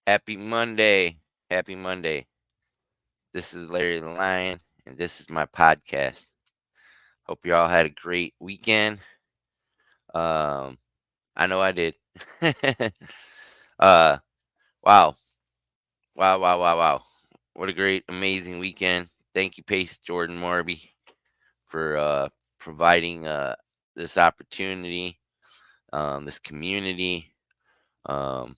Happy Monday. Happy Monday. This is Larry the Lion, and this is my podcast. Hope you all had a great weekend. Um, I know I did. uh, wow. Wow. What a great, amazing weekend. Thank you, Pace Morby, for providing this opportunity, this community. Um,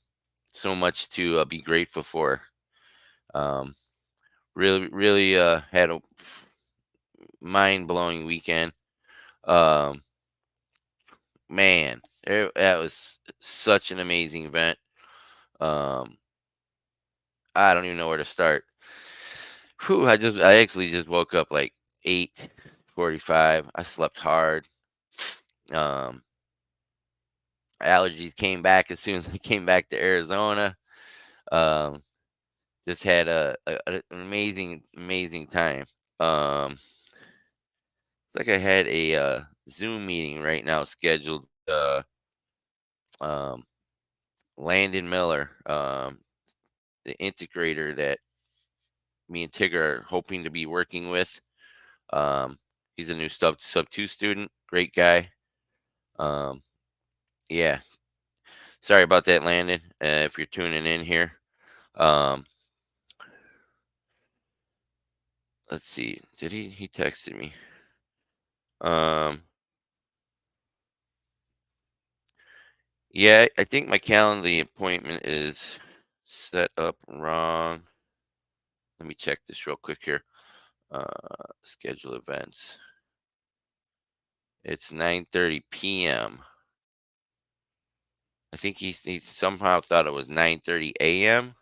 so much to be grateful for. Um, really had a mind blowing weekend. Um, man, that was such an amazing event. Um, I don't even know where to start. Whew, I actually just woke up like 8:45. I slept hard. Um, Allergies came back as soon as I came back to Arizona. Um, just had an amazing time. It's like I had a Zoom meeting right now scheduled. Um, Landon Miller, the integrator that me and Tigger are hoping to be working with. Um, he's a new sub two student. Great guy. Um, yeah. Sorry about that, Landon. If you're tuning in here, um, let's see. Did he texted me? Um, yeah. I think my calendar appointment is set up wrong. Let me check this real quick here. Schedule events. It's 9:30 p.m. I think he somehow thought it was 9:30 a.m.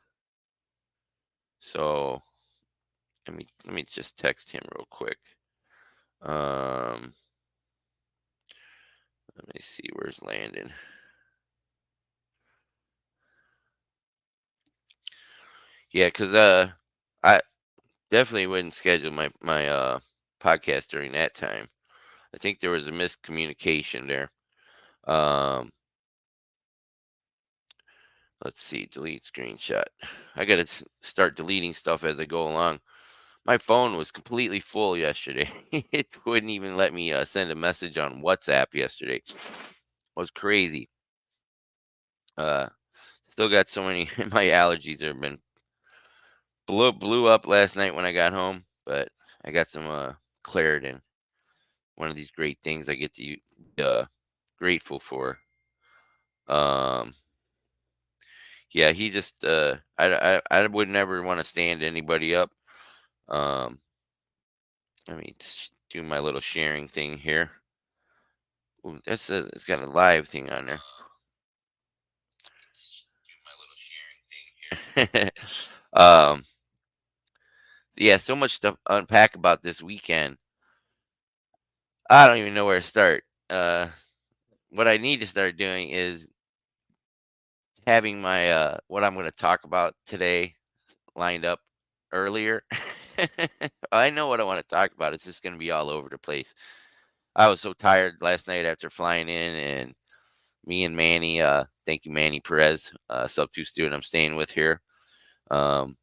So let me just text him real quick. Um, Let me see where's Landon. Yeah, because I definitely wouldn't schedule my podcast during that time. I think there was a miscommunication there. Um, let's see, delete screenshot. I gotta start deleting stuff as I go along. My phone was completely full yesterday. It wouldn't even let me send a message on WhatsApp yesterday. It was crazy. Uh, Still got so many. My allergies have been blew up last night when I got home, but I got some Claritin. One of these great things I get to grateful for. Um, yeah, he just I would never want to stand anybody up. Um, Let me do my little sharing thing here. Ooh, it's got a live thing on there. um, yeah, so much stuff to unpack about this weekend. I don't even know where to start. What I need to start doing is having my what I'm going to talk about today lined up earlier. I know what I want to talk about. It's just going to be all over the place. I was so tired last night after flying in, and me and Manny, thank you, Manny Perez, sub two student I'm staying with here. Um,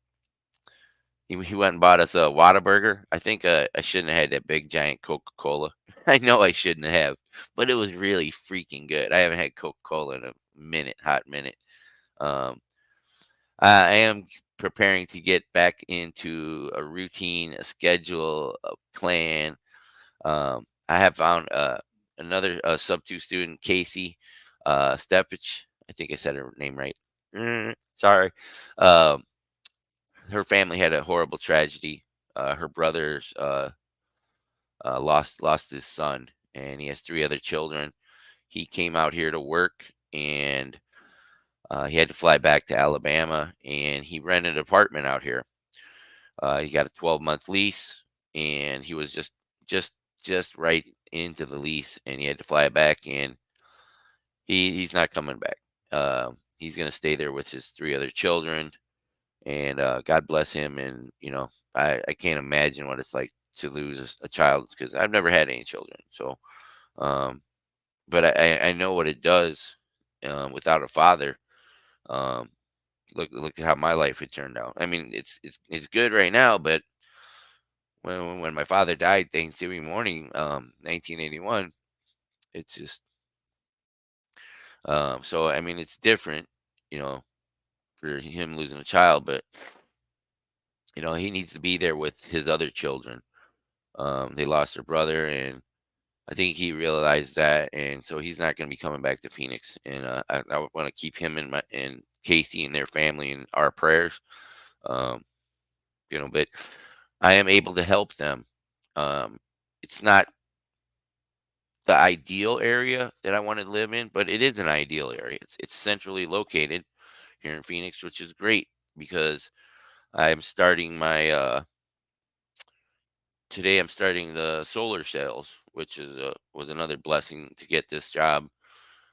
he went and bought us a Whataburger. I think I shouldn't have had that big giant Coca Cola. I know I shouldn't have, but it was really freaking good. I haven't had Coca Cola in a minute, hot minute. Um, I am preparing to get back into a routine, a schedule, a plan. I have found another sub two student, Casey Stepich. I think I said her name right. Sorry. Um, Her family had a horrible tragedy. Her brothers lost his son, and he has three other children. He came out here to work, and he had to fly back to Alabama, and he rented an apartment out here. He got a 12-month lease, and he was just just right into the lease, and he had to fly back, and he's not coming back. He's gonna stay there with his three other children, and God bless him. And I can't imagine what it's like to lose a child because I've never had any children. So, um, but I know what it does without a father. Um, look at how my life had turned out. I mean, it's good right now, but when my father died Thanksgiving morning, 1981, it's just so I mean it's different, you know, for him losing a child, but he needs to be there with his other children. They lost their brother, and I think he realized that, and so he's not going to be coming back to Phoenix. And I want to keep him and Casey and their family in our prayers. Um, but I am able to help them. It's not the ideal area that I want to live in, but it is an ideal area. It's centrally located here in Phoenix, which is great because I'm starting my today. I'm starting the solar sales, which was another blessing to get this job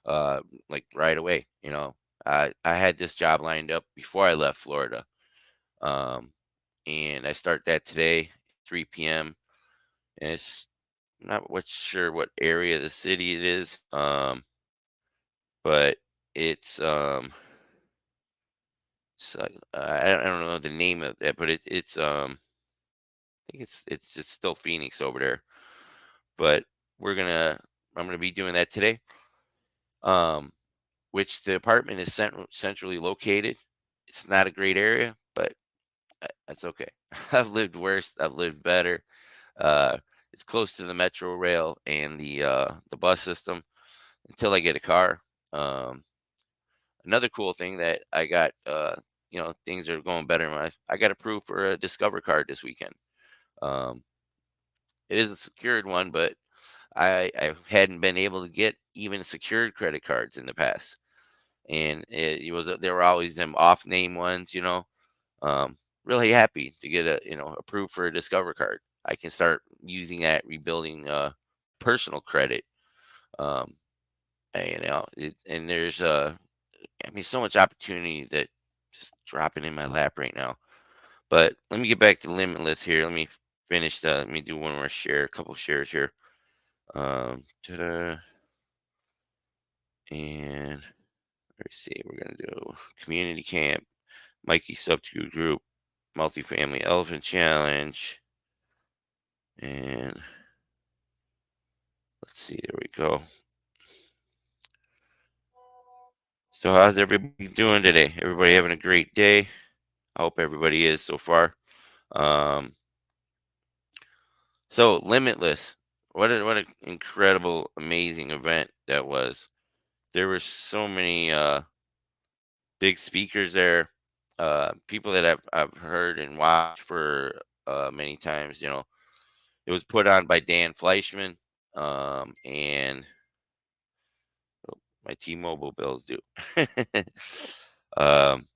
like right away. I had this job lined up before I left Florida, um, and I start that today, 3 p.m. And it's not what sure what area of the city it is, but it's I don't know the name of it, but I think it's just still Phoenix over there. But we're gonna I'm gonna be doing that today. Um, which the apartment is centrally located. It's not a great area, but that's okay. I've lived worse. I've lived better. Uh, it's close to the metro rail and the bus system until I get a car. Um, Another cool thing that I got, things are going better in my life. I got approved for a Discover card this weekend. Um, it is a secured one, but I hadn't been able to get even secured credit cards in the past, and there were always them off name ones. Um, really happy to get approved for a Discover card. I can start using that rebuilding personal credit. Um, and there's I mean so much opportunity that just dropping in my lap right now. But let me get back to Limitless here. Let me do one more share, a couple shares here. Ta-da. And let's see, we're gonna do community camp, Mikey substitute group, multifamily elephant challenge, and let's see, there we go. So how's everybody doing today? Everybody having a great day? I hope everybody is so far. Um, so Limitless, what an incredible, amazing event that was. There were so many big speakers there, people that I've heard and watched for many times. It was put on by Dan Fleischman, and my T-Mobile bills do. um,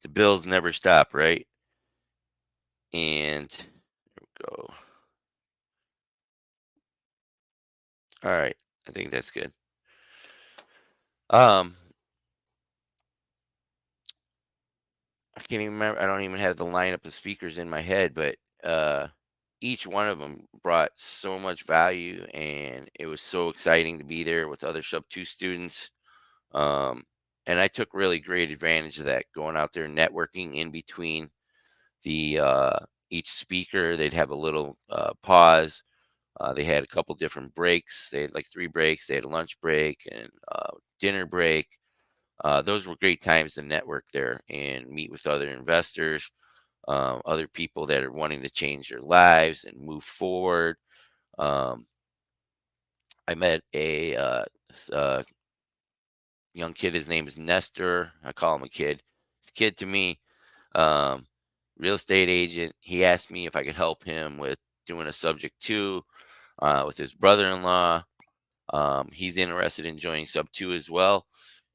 the bills never stop, right? And there we go. All right, I think that's good. Um, I can't even remember. I don't even have the lineup of speakers in my head, but each one of them brought so much value, and it was so exciting to be there with other Sub 2 students. Um, and I took really great advantage of that, going out there networking in between the each speaker. They'd have a little pause. They had a couple different breaks. They had like 3 breaks. They had a lunch break and dinner break. Those were great times to network there and meet with other investors, other people that are wanting to change their lives and move forward. Um, I met a young kid. His name is Nestor. I call him a kid. He's a kid to me. Um, Real estate agent. He asked me if I could help him with doing a subject to with his brother-in-law. He's interested in joining Sub 2 as well.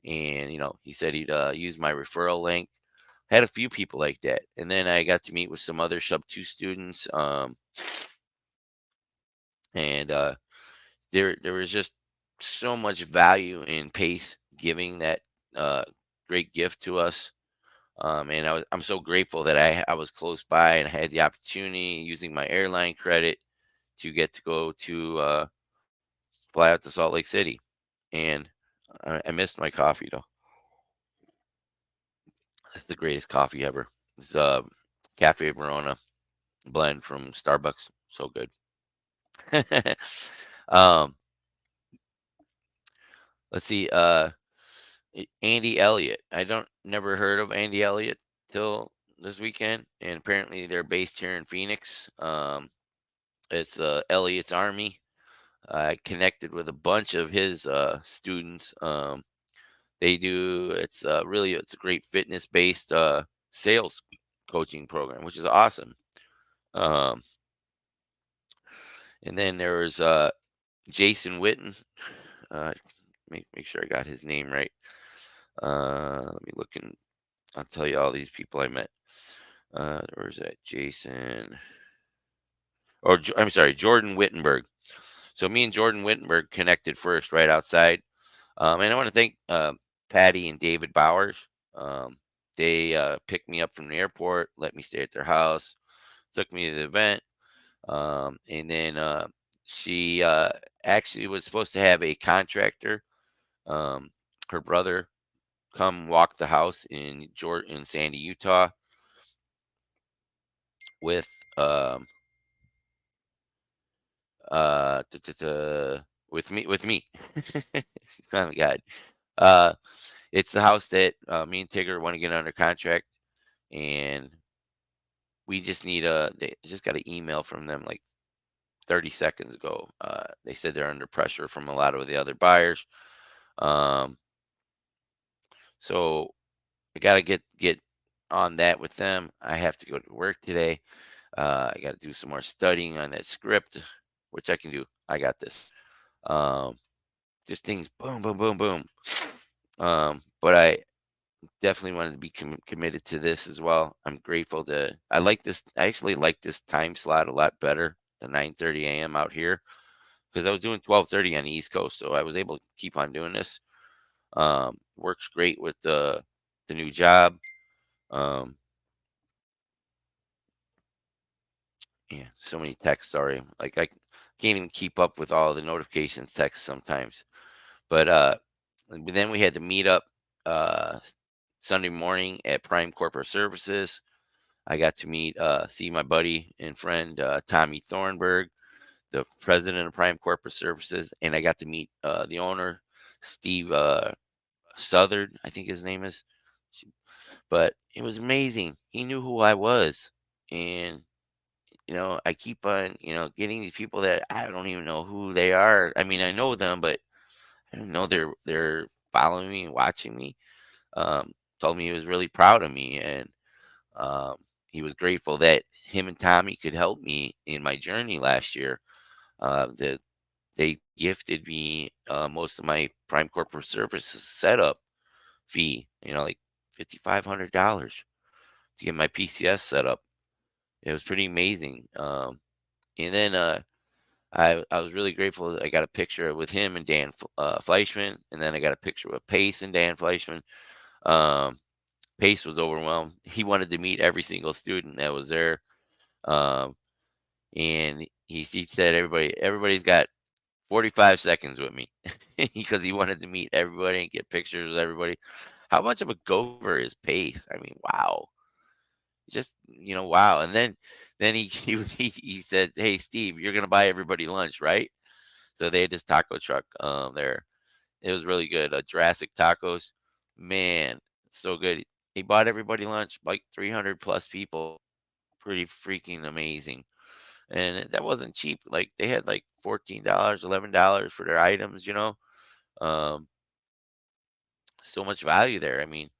And, he said he'd use my referral link. Had a few people like that. And then I got to meet with some other Sub 2 students. And there was just so much value in Pace giving that uh, great gift to us. And I'm so grateful that I was close by and I had the opportunity using my airline credit to get to go to fly out to Salt Lake City. And I missed my coffee though. It's the greatest coffee ever. It's Cafe Verona blend from Starbucks. So good. um, let's see. Andy Elliott. I don't never heard of Andy Elliott till this weekend, and apparently they're based here in Phoenix. It's Elliott's Army. I connected with a bunch of his students. They do. It's a great fitness based sales coaching program, which is awesome. Um, and then there was Jason Witten. Uh, make sure I got his name right. Let me look and I'll tell you all these people I met. Where's that? Jason. I'm sorry, Jordan Wittenberg. So me and Jordan Wittenberg connected first right outside. And I want to thank Patty and David Bowers. They picked me up from the airport, let me stay at their house, took me to the event. And then she actually was supposed to have a contractor, um, her brother, come walk the house in Sandy, Utah, with um, t- t- t- with me. Oh my God. Uh, it's the house that me and Tigger want to get under contract, and we just need they just got an email from them like 30 seconds ago. They said they're under pressure from a lot of the other buyers. Um, so I gotta get on that with them. I have to go to work today. I got to do some more studying on that script, which I can do. I got this. Um, just things, boom, boom, boom, boom. But I definitely wanted to be committed to this as well. I'm grateful to. I like this. I actually like this time slot a lot better than 9:30 a.m. out here because I was doing 12:30 on the East Coast, so I was able to keep on doing this. Works great with the new job. Um, yeah, so many texts. Sorry, like I can't even keep up with all the notifications, texts sometimes. But then we had to meet up uh, Sunday morning at Prime Corporate Services. I got to see my buddy and friend Tommy Thornburg, the president of Prime Corporate Services, and I got to meet the owner, Steve Southard, I think his name is. But it was amazing. He knew who I was, and I keep on getting these people that I don't even know who they are. I mean, I know them, but I don't know they're following me and watching me. Um, Told me he was really proud of me, and um, he was grateful that him and Tommy could help me in my journey last year. That they gifted me most of my Prime Corporate Services setup fee, like $5,500 to get my PCS set up. It was pretty amazing. And then I was really grateful that I got a picture with him and Dan Fleischman, and then I got a picture with Pace and Dan Fleischman. Um, Pace was overwhelmed. He wanted to meet every single student that was there. Um, and he said everybody's got 45 seconds with me because he wanted to meet everybody and get pictures with everybody. How much of a gopher is Pace? I mean, wow. Just wow. And then he said, "Hey Steve, you're gonna buy everybody lunch, right?" So they had this taco truck there. It was really good. Jurassic tacos. Man, so good. He bought everybody lunch, like 300 plus people. Pretty freaking amazing. And that wasn't cheap. Like they had like $14, $11 for their items. Um, so much value there. I mean,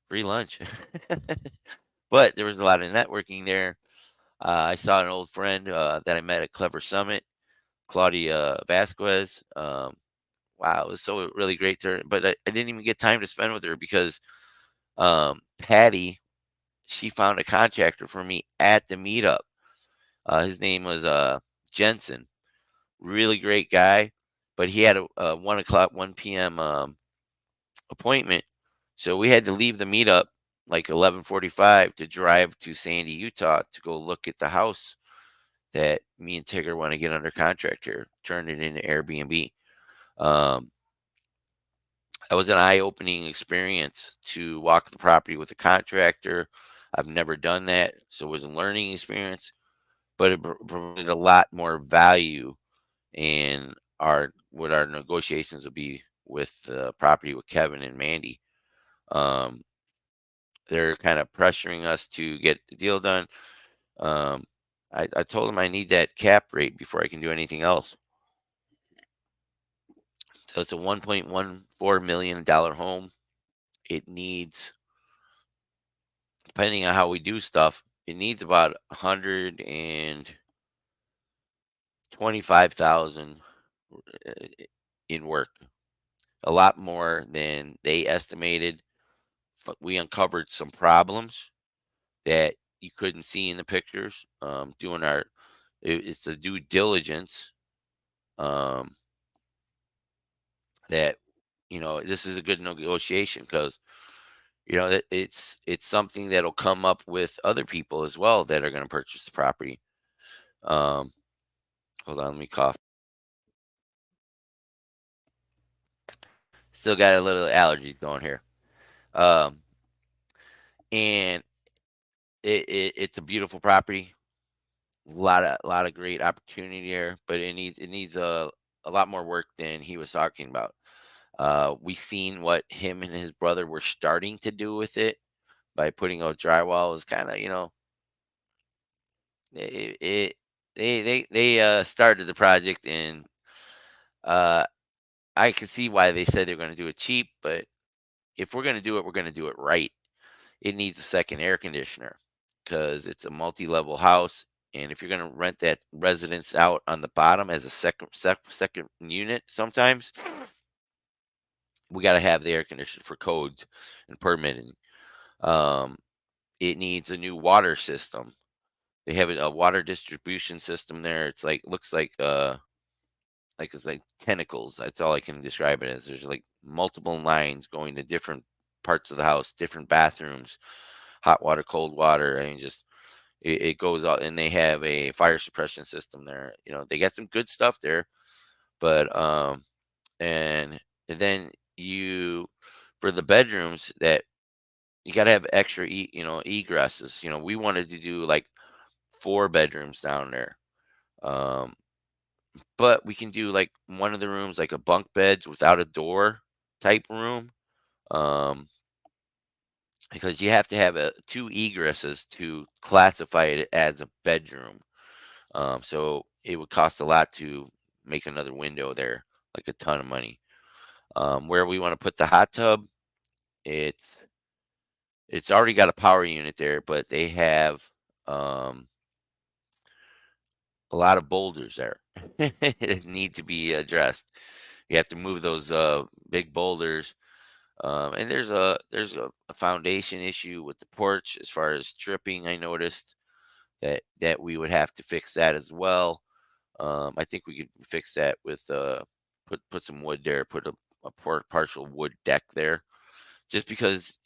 free lunch. But there was a lot of networking there. I saw an old friend that I met at Clever Summit, Claudia Vasquez. Wow, it was so really great to her. But I didn't even get time to spend with her because Patty, she found a contractor for me at the meetup. His name was Jensen. Really great guy, but he had a 1 o'clock, 1 p.m. Appointment, so we had to leave the meetup like 11:45 to drive to Sandy, Utah, to go look at the house that me and Tigger want to get under contract here, turn it into Airbnb. Um, That was an eye-opening experience to walk the property with a contractor. I've never done that, so it was a learning experience, but it provided a lot more value in our what our negotiations would be with the property with Kevin and Mandy. Um, they're kind of pressuring us to get the deal done. Um, I told them I need that cap rate before I can do anything else. So it's a $1.14 million home. It needs, depending on how we do stuff, it needs about 125,000 in work. A lot more than they estimated. We uncovered some problems that you couldn't see in the pictures. Doing it's the due diligence. Um, that this is a good negotiation because it's something that'll come up with other people as well that are going to purchase the property. Um, hold on, let me cough. Still got a little allergies going here. Um, and it's a beautiful property. A lot of great opportunity there, but it needs a lot more work than he was talking about. We seen what him and his brother were starting to do with it by putting out drywall. It was kind of, it they started the project, and uh I can see why they said they're going to do it cheap, but if we're going to do it, we're going to do it right. It needs a second air conditioner because it's a multi-level house, and if you're going to rent that residence out on the bottom as a second unit, sometimes we got to have the air conditioner for codes and permitting. Um, it needs a new water system. They have a water distribution system there. It's like looks like it's like tentacles. That's all I can describe it as. There's like multiple lines going to different parts of the house, different bathrooms, hot water, cold water. I mean, just it goes out, and they have a fire suppression system there. They got some good stuff there, but and then you for the bedrooms that you got to have extra egresses. We wanted to do like four bedrooms down there. Um, but we can do like one of the rooms like a bunk beds without a door type room. Um, because you have to have two egresses to classify it as a bedroom. So it would cost a lot to make another window there, like a ton of money. Where we want to put the hot tub, it's it's already got a power unit there, but they have um, a lot of boulders there that need to be addressed. You have to move those big boulders. And there's a foundation issue with the porch as far as tripping. I noticed that we would have to fix that as well. I think we could fix that with put some wood there, put a partial wood deck there, just because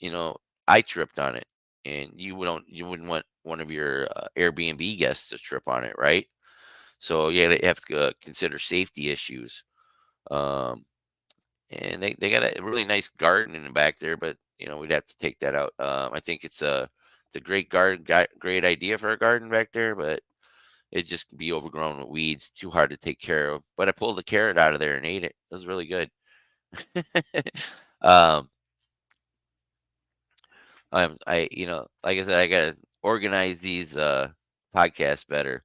I tripped on it, and you wouldn't want one of your Airbnb guests to trip on it, right? So yeah, they have to consider safety issues. Um, and they got a really nice garden in the back there, but we'd have to take that out. I think it's a great garden, great idea for a garden back there, but it just be overgrown with weeds, too hard to take care of. But I pulled a carrot out of there and ate it. It was really good. um, like I said, I gotta organize these podcasts better,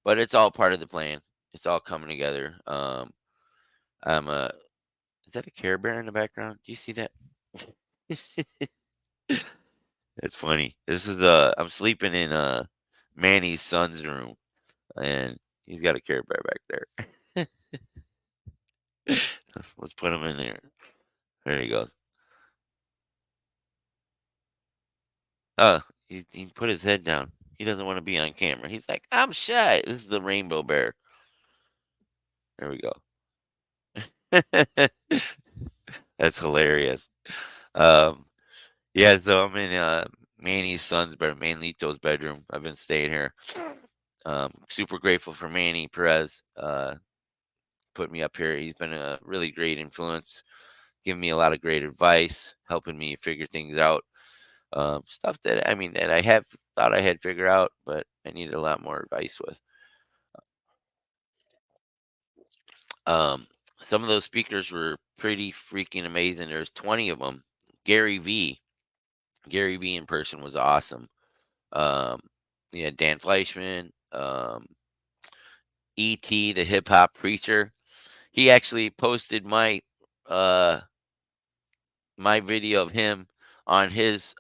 but it's all part of the plan. It's all coming together. I'm Is that a Care Bear in the background? Do you see that? It's funny. This is I'm sleeping in Manny's son's room, and he's got a Care Bear back there. Let's put him in there. There he goes. He put his head down. He doesn't want to be on camera. He's like, I'm shy. This is the Rainbow Bear. There we go. That's hilarious. Um, yeah. So I'm in Manny's son's bedroom, Manlito's bedroom. I've been staying here. Super grateful for Manny Perez. Put me up here. He's been a really great influence giving me a lot of great advice, helping me figure things out. Stuff that I mean that I have thought I had figured out, but I needed a lot more advice with. Um, some of those speakers were pretty freaking amazing. There's 20 of them. Gary V. Gary V in person was awesome. Um, yeah, Dan Fleischman, E.T. the hip hop preacher. He actually posted uh my video of him on his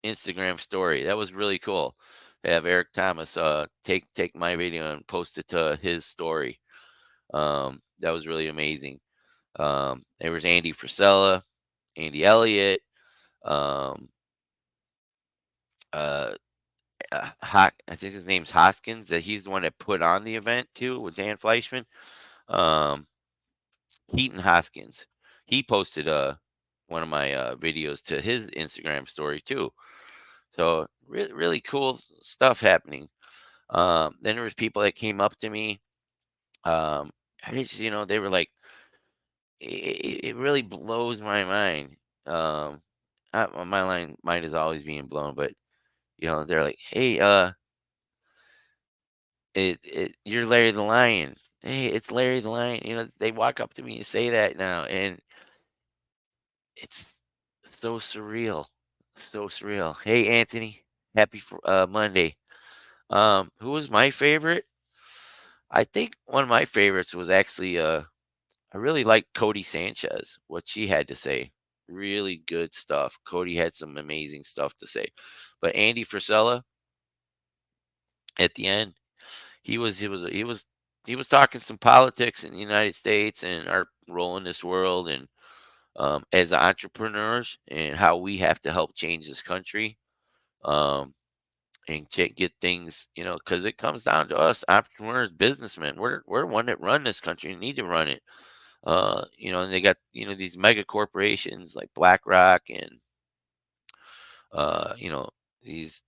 Instagram story. That was really cool. To have Eric Thomas take my video and post it to his story. That was really amazing. There was Andy Frisella, Andy Elliott, um, uh, I think his name's Hoskins. That he's the one that put on the event too with Dan Fleischman. Um, Keaton Hoskins. He posted one of my videos to his Instagram story too. So really cool stuff happening. Then there was people that came up to me. I just, they were like, it really blows my mind. Um, my mind is always being blown, but they're like, hey, you're Larry the Lion. Hey, it's Larry the Lion. They walk up to me and say that now, and it's so surreal, so surreal. Hey, Anthony, happy Monday. Who was my favorite? I think one of my favorites was actually I really liked Cody Sanchez, what she had to say. Really good stuff. Cody had some amazing stuff to say. But Andy Frisella at the end, he was talking some politics in the United States and our role in this world, and as entrepreneurs and how we have to help change this country. Um, and get things, because it comes down to us entrepreneurs, businessmen. We're one that run this country and need to run it. And they got these mega corporations like BlackRock and you know these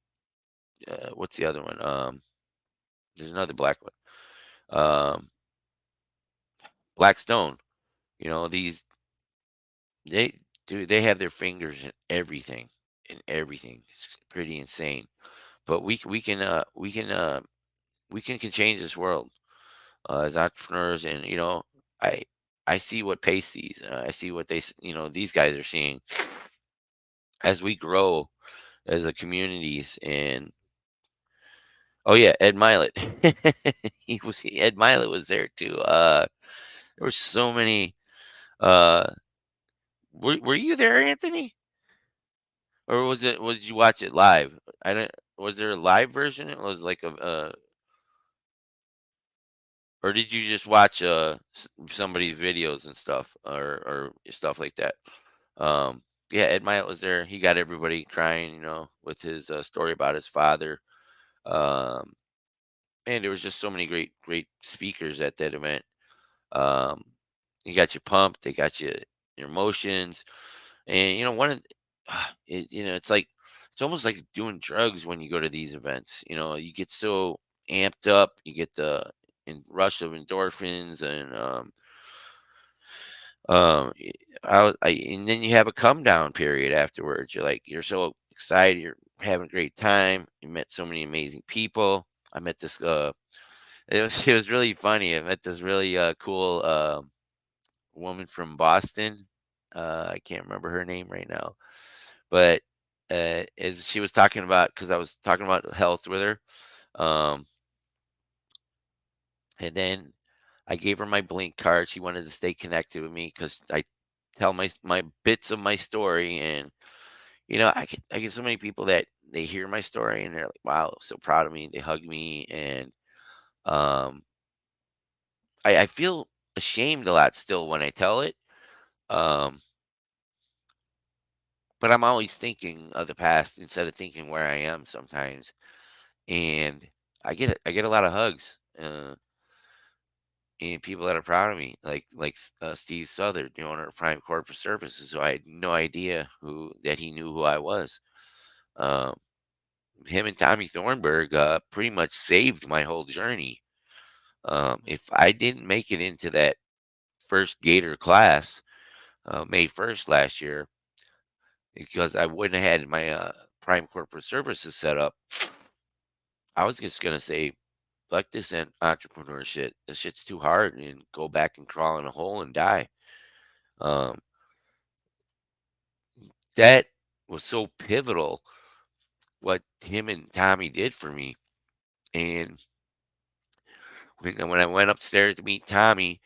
what's the other one? There's another black one, Blackstone. These they they have their fingers in everything. It's pretty insane. But we can change this world as entrepreneurs, and I I see what Pace sees. I see what these guys are seeing as we grow as a communities. And oh yeah, Ed Milet, Ed Milet was there too. There were so many. Uh, were you there, Anthony, or was you watch it live? I don't. Was there a live version? It was like or did you just watch somebody's videos and stuff, or stuff like that? Yeah, Ed Mylett was there. He got everybody crying, with his story about his father. Um, and there was just so many great speakers at that event. Um, he got you pumped. They got you your emotions, and one of it's almost like doing drugs when you go to these events. You get so amped up. You get the rush of endorphins, and um, y- and then you have a come down period afterwards. You're so excited, you're having a great time. You met so many amazing people. I met this. It was really funny. I met this really cool woman from Boston. I can't remember her name right now, but as she was talking about, because I was talking about health with her, um, and then I gave her my Blink card. She wanted to stay connected with me because I tell my bits of my story, and I get so many people that they hear my story and they're like, "Wow, so proud of me." They hug me, and um, I feel ashamed a lot still when I tell it. Um, but I'm always thinking of the past instead of thinking where I am sometimes, and I get a lot of hugs. And people that are proud of me, like Steve Southern, the owner of Prime Corporate Services, who I had no idea he knew who I was. Um, Him and Tommy Thornburg pretty much saved my whole journey. If I didn't make it into that first Gator class, May 1st last year, because I wouldn't have had my prime corporate services set up. I was just gonna say, fuck this entrepreneur shit. This shit's too hard, and go back and crawl in a hole and die. Um, that was so pivotal what him and Tommy did for me. And when I went upstairs to meet Tommy,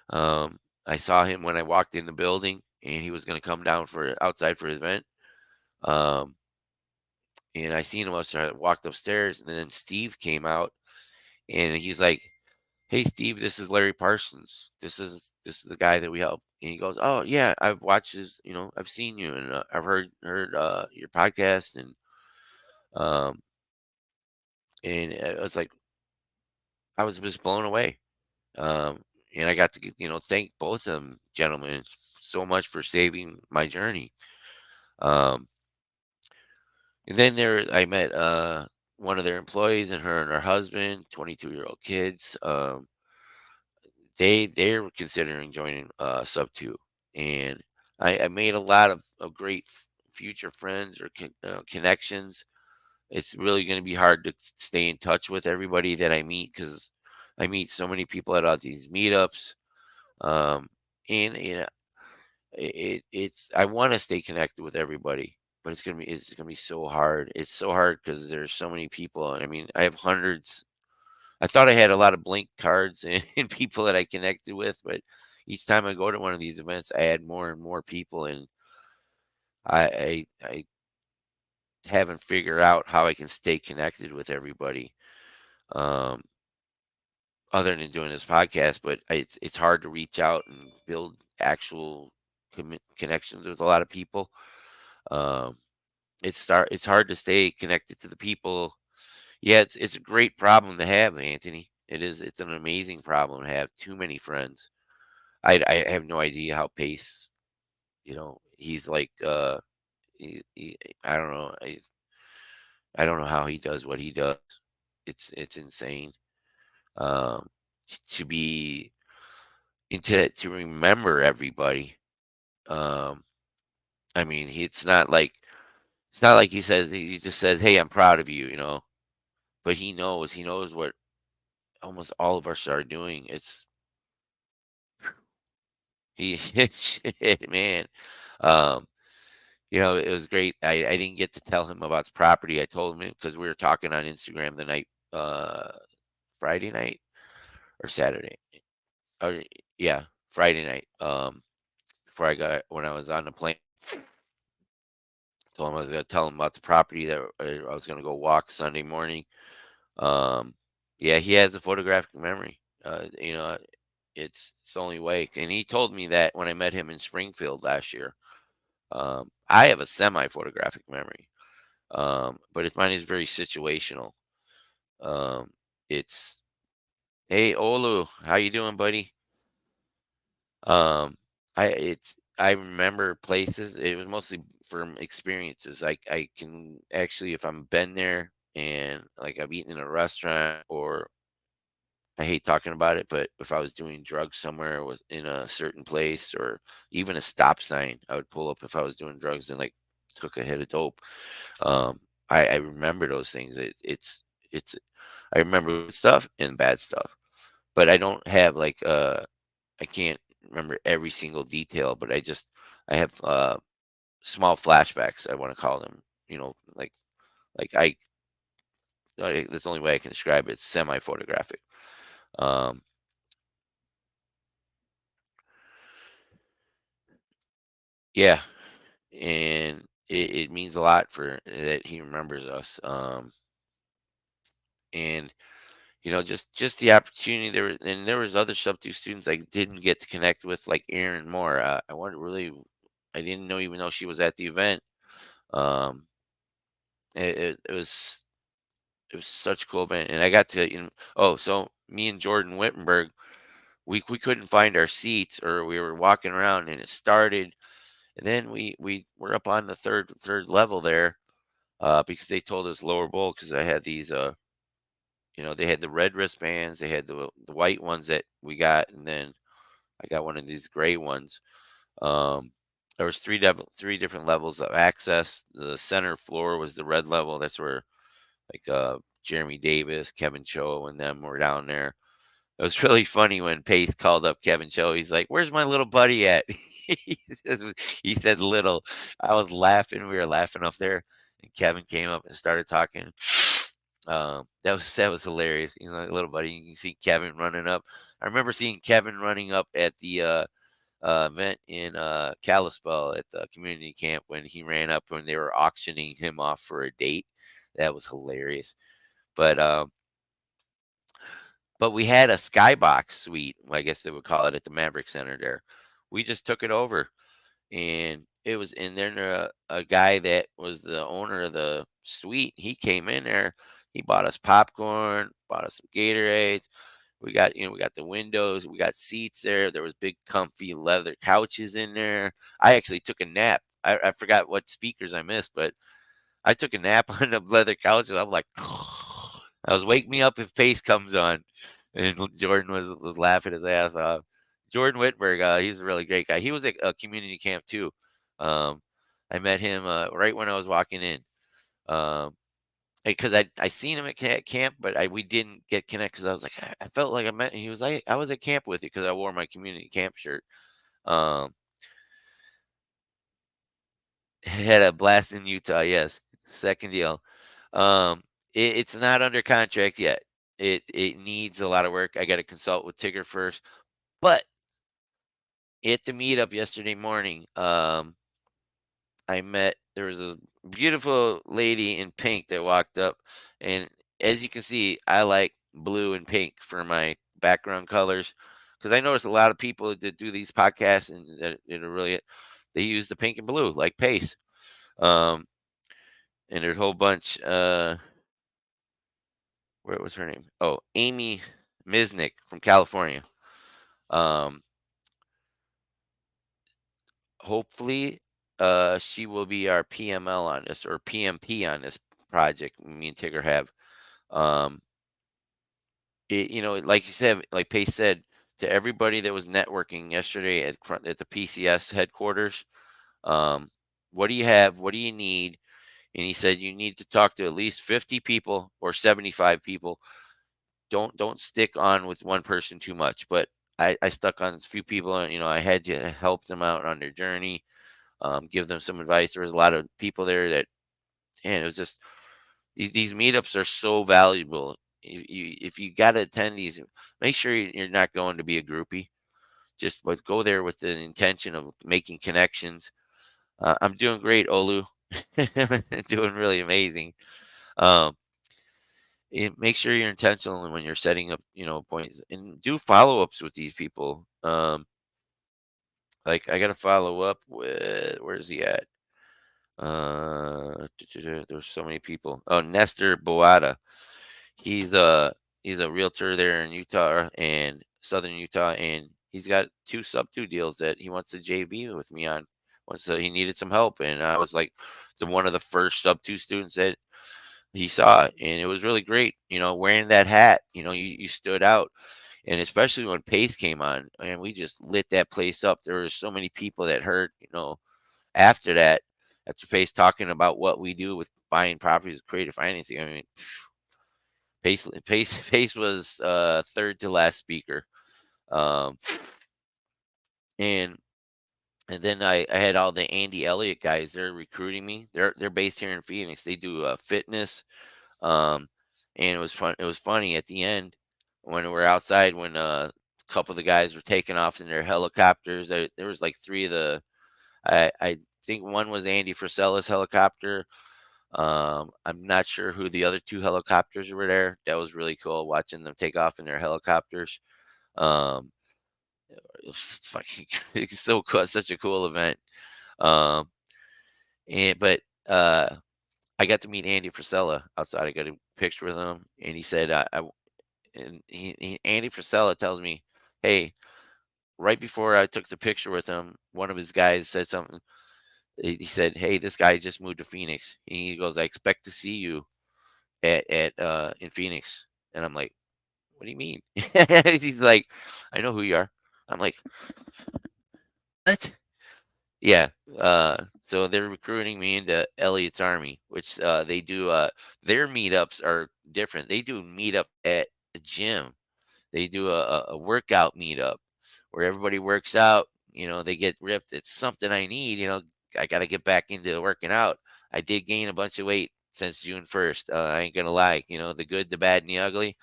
I saw him when I walked in the building, and he was going to come down for outside for his event. Um, and I seen him upstairs. I walked upstairs, and then Steve came out, and he's like, "Hey, Steve, this is Larry Parsons. This is the guy that we help." And he goes, "Oh yeah, I've watched his. I've seen you, and I've heard your podcast, um, and I was like, I was just blown away." Um, and I got to thank both of them gentlemen so much for saving my journey. Um, and then there I met one of their employees, and her husband, 22-year-old kids. They were considering joining Sub 2, and I made a lot of great future friends or connections. It's really going to be hard to stay in touch with everybody that I meet, because I meet so many people at all these meetups. Um, and it's I want to stay connected with everybody, but it's gonna be so hard. It's so hard because there's so many people. I mean, I have hundreds. I thought I had a lot of blank cards and people that I connected with, but each time I go to one of these events, I add more and more people, and I haven't figured out how I can stay connected with everybody. Um, Other than doing this podcast, but it's hard to reach out and build actual connections with a lot of people. Um, it's hard to stay connected to the people. Yeah, it's a great problem to have, Anthony. It is. It's an amazing problem to have too many friends. I have no idea how Pace. He's like I don't know. I don't know how he does what he does. It's insane. Um, to be to remember everybody. Um, I mean, it's not like he just says, "Hey, I'm proud of you," but he knows what almost all of us are doing. He shit, man. Um, it was great. I didn't get to tell him about the property. I told him because we were talking on Instagram the night, Friday night or Saturday. Or yeah, Friday night. Before I got when I was on the plane, told him I was gonna tell him about the property that I was gonna go walk Sunday morning. Um, yeah, he has a photographic memory. It's the only way. And he told me that when I met him in Springfield last year. I have a semi photographic memory, but mine is very situational. Um, it's Hey Olu, how you doing, buddy? Um, I remember places. It was mostly from experiences. I can actually, if I'm been there and like I've eaten in a restaurant, or I hate talking about it, but if I was doing drugs somewhere with in a certain place, or even a stop sign, I would pull up if I was doing drugs and like took a hit of dope. Um, I remember those things. It's I remember good stuff and bad stuff, but I don't have like I can't remember every single detail, but I have small flashbacks. I want to call them. Like that's the only way I can describe it. It's semi photographic. Um, yeah, and it means a lot for that he remembers us. And just the opportunity there was other sub 2 students I didn't get to connect with, like Aaron Moore. I wanted really I didn't know even though she was at the event. Um, it was such a cool event, and I got to oh, so me and Jordan Wittenberg, we couldn't find our seats, or we were walking around, and it started, and then we were up on the third level there, because they told us lower bowl, because I had these they had the red wristbands, they had the white ones that we got, and then I got one of these gray ones. Um, there was three different levels of access. The center floor was the red level. That's where like Jeremy Davis, Kevin Cho, and them were down there. It was really funny when Pace called up Kevin Cho. He's like, "Where's my little buddy at?" he said he said little. I was laughing. We were laughing up there, and Kevin came up and started talking. That was hilarious. You know, little buddy. You can see Kevin running up. I remember seeing Kevin running up at the event in Kalispell at the community camp when he ran up when they were auctioning him off for a date. That was hilarious. But but we had a skybox suite, I guess they would call it at the Maverick Center there. We just took it over and it was in there a guy that was the owner of the suite. He came in there, he bought us popcorn, bought us some Gatorades. We got the windows, we got seats there. There was big comfy leather couches in there. I actually took a nap. I forgot what speakers I missed, but I took a nap on the leather couches. I'm like, I was wake me up if Pace comes on. And Jordan was laughing his ass off. Jordan Whitberg, he's a really great guy. He was at a community camp too. Um, I met him right when I was walking in. Because I seen him at camp, but we didn't get connected because I was like, I felt like I met. He was like, I was at camp with you because I wore my community camp shirt. Um, had a blast in Utah. Yes, second deal. Um, it's not under contract yet. It needs a lot of work. I got to consult with Tigger first. But at the meetup yesterday morning, I met there was a beautiful lady in pink that walked up, and as you can see, I like blue and pink for my background colors because I noticed a lot of people that do these podcasts and that are really they use the pink and blue like Pace. Um, and there's a whole bunch. What was her name? Oh, Amy Misnick from California. Um, hopefully, she will be our PML on this or PMP on this project. Me and Tigger have. Um, like you said, like Pace said to everybody that was networking yesterday at the PCS headquarters. Um, what do you have? What do you need? And he said you need to talk to at least 50 people or 75 people. Don't stick on with one person too much. But I stuck on a few people, and I had to help them out on their journey, give them some advice. There was a lot of people there that, and it was just these meetups are so valuable. If you got to attend these, make sure you're not going to be a groupie. Just but go there with the intention of making connections. I'm doing great, Olu. Doing really amazing. Um, make sure you're intentional when you're setting up, points and do follow ups with these people. Like I got to follow up with where's he at? There's so many people. Oh, Nestor Boada. He's a he's a realtor there in Utah and Southern Utah, and he's got two sub two deals that he wants to JV with me on. He needed some help, and I was like one of the first sub two students that he saw, and it was really great. Wearing that hat, you stood out, and especially when Pace came on, and we just lit that place up. There were so many people that heard, after that, after Pace talking about what we do with buying properties with creative financing. I mean, Pace was third to last speaker, um, and then I had all the Andy Elliott guys. They're recruiting me. They're based here in Phoenix. They do fitness, um, and it was fun. It was funny at the end when we were outside when a couple of the guys were taking off in their helicopters. There was like three of the. I think one was Andy Frisella's helicopter. I'm not sure who the other two helicopters were there. That was really cool watching them take off in their helicopters. Um, it was fucking it's so cool, such a cool event. Um, but I got to meet Andy Frisella outside. I got a picture with him, and he said, Andy Frisella tells me, hey, right before I took the picture with him, one of his guys said something. He said, hey, this guy just moved to Phoenix. And he goes, I expect to see you at in Phoenix. And I'm like, what do you mean? He's like, I know who you are. I'm like, what? Yeah. So they're recruiting me into Elliot's Army, which they do. Their meetups are different. They do meetup at the gym. They do a workout meetup where everybody works out. They get ripped. It's something I need. I got to get back into working out. I did gain a bunch of weight since June 1st. I ain't gonna lie. The good, the bad, and the ugly.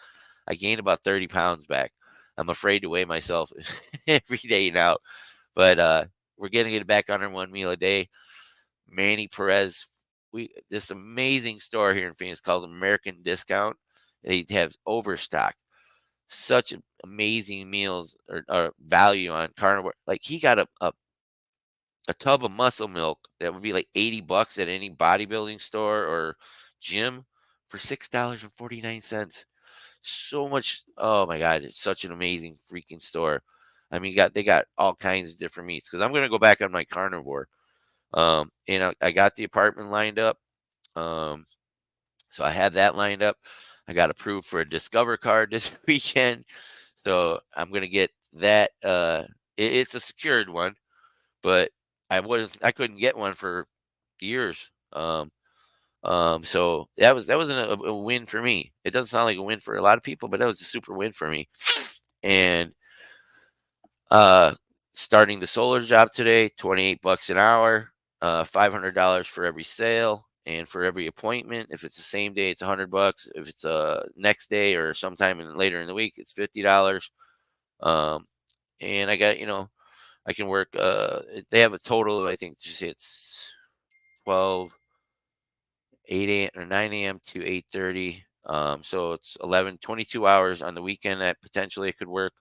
I gained about 30 pounds back. I'm afraid to weigh myself every day now, but we're getting it back under one meal a day. Manny Perez, we this amazing store here in Phoenix called American Discount. They have overstock, such amazing meals or value on carnivore. Like he got a tub of muscle milk that would be like $80 at any bodybuilding store or gym for $6.49. So much. Oh my god, it's such an amazing freaking store. I mean, they got all kinds of different meats because I'm gonna go back on my carnivore. I got the apartment lined up. Um, so I had that lined up. I got approved for a Discover card this weekend, so I'm gonna get that. It's a secured one, but I couldn't get one for years. So that was a win for me. It doesn't sound like a win for a lot of people, but that was a super win for me. And uh, starting the solar job today, $28 an hour, $500 for every sale and for every appointment. If it's the same day, it's $100. If it's next day or sometime later in the week, it's $50. Um, and I got I can work. They have a total of I think just it's 12 8 a.m. or 9 a.m. to 8:30. So it's 11, 22 hours on the weekend that potentially it could work,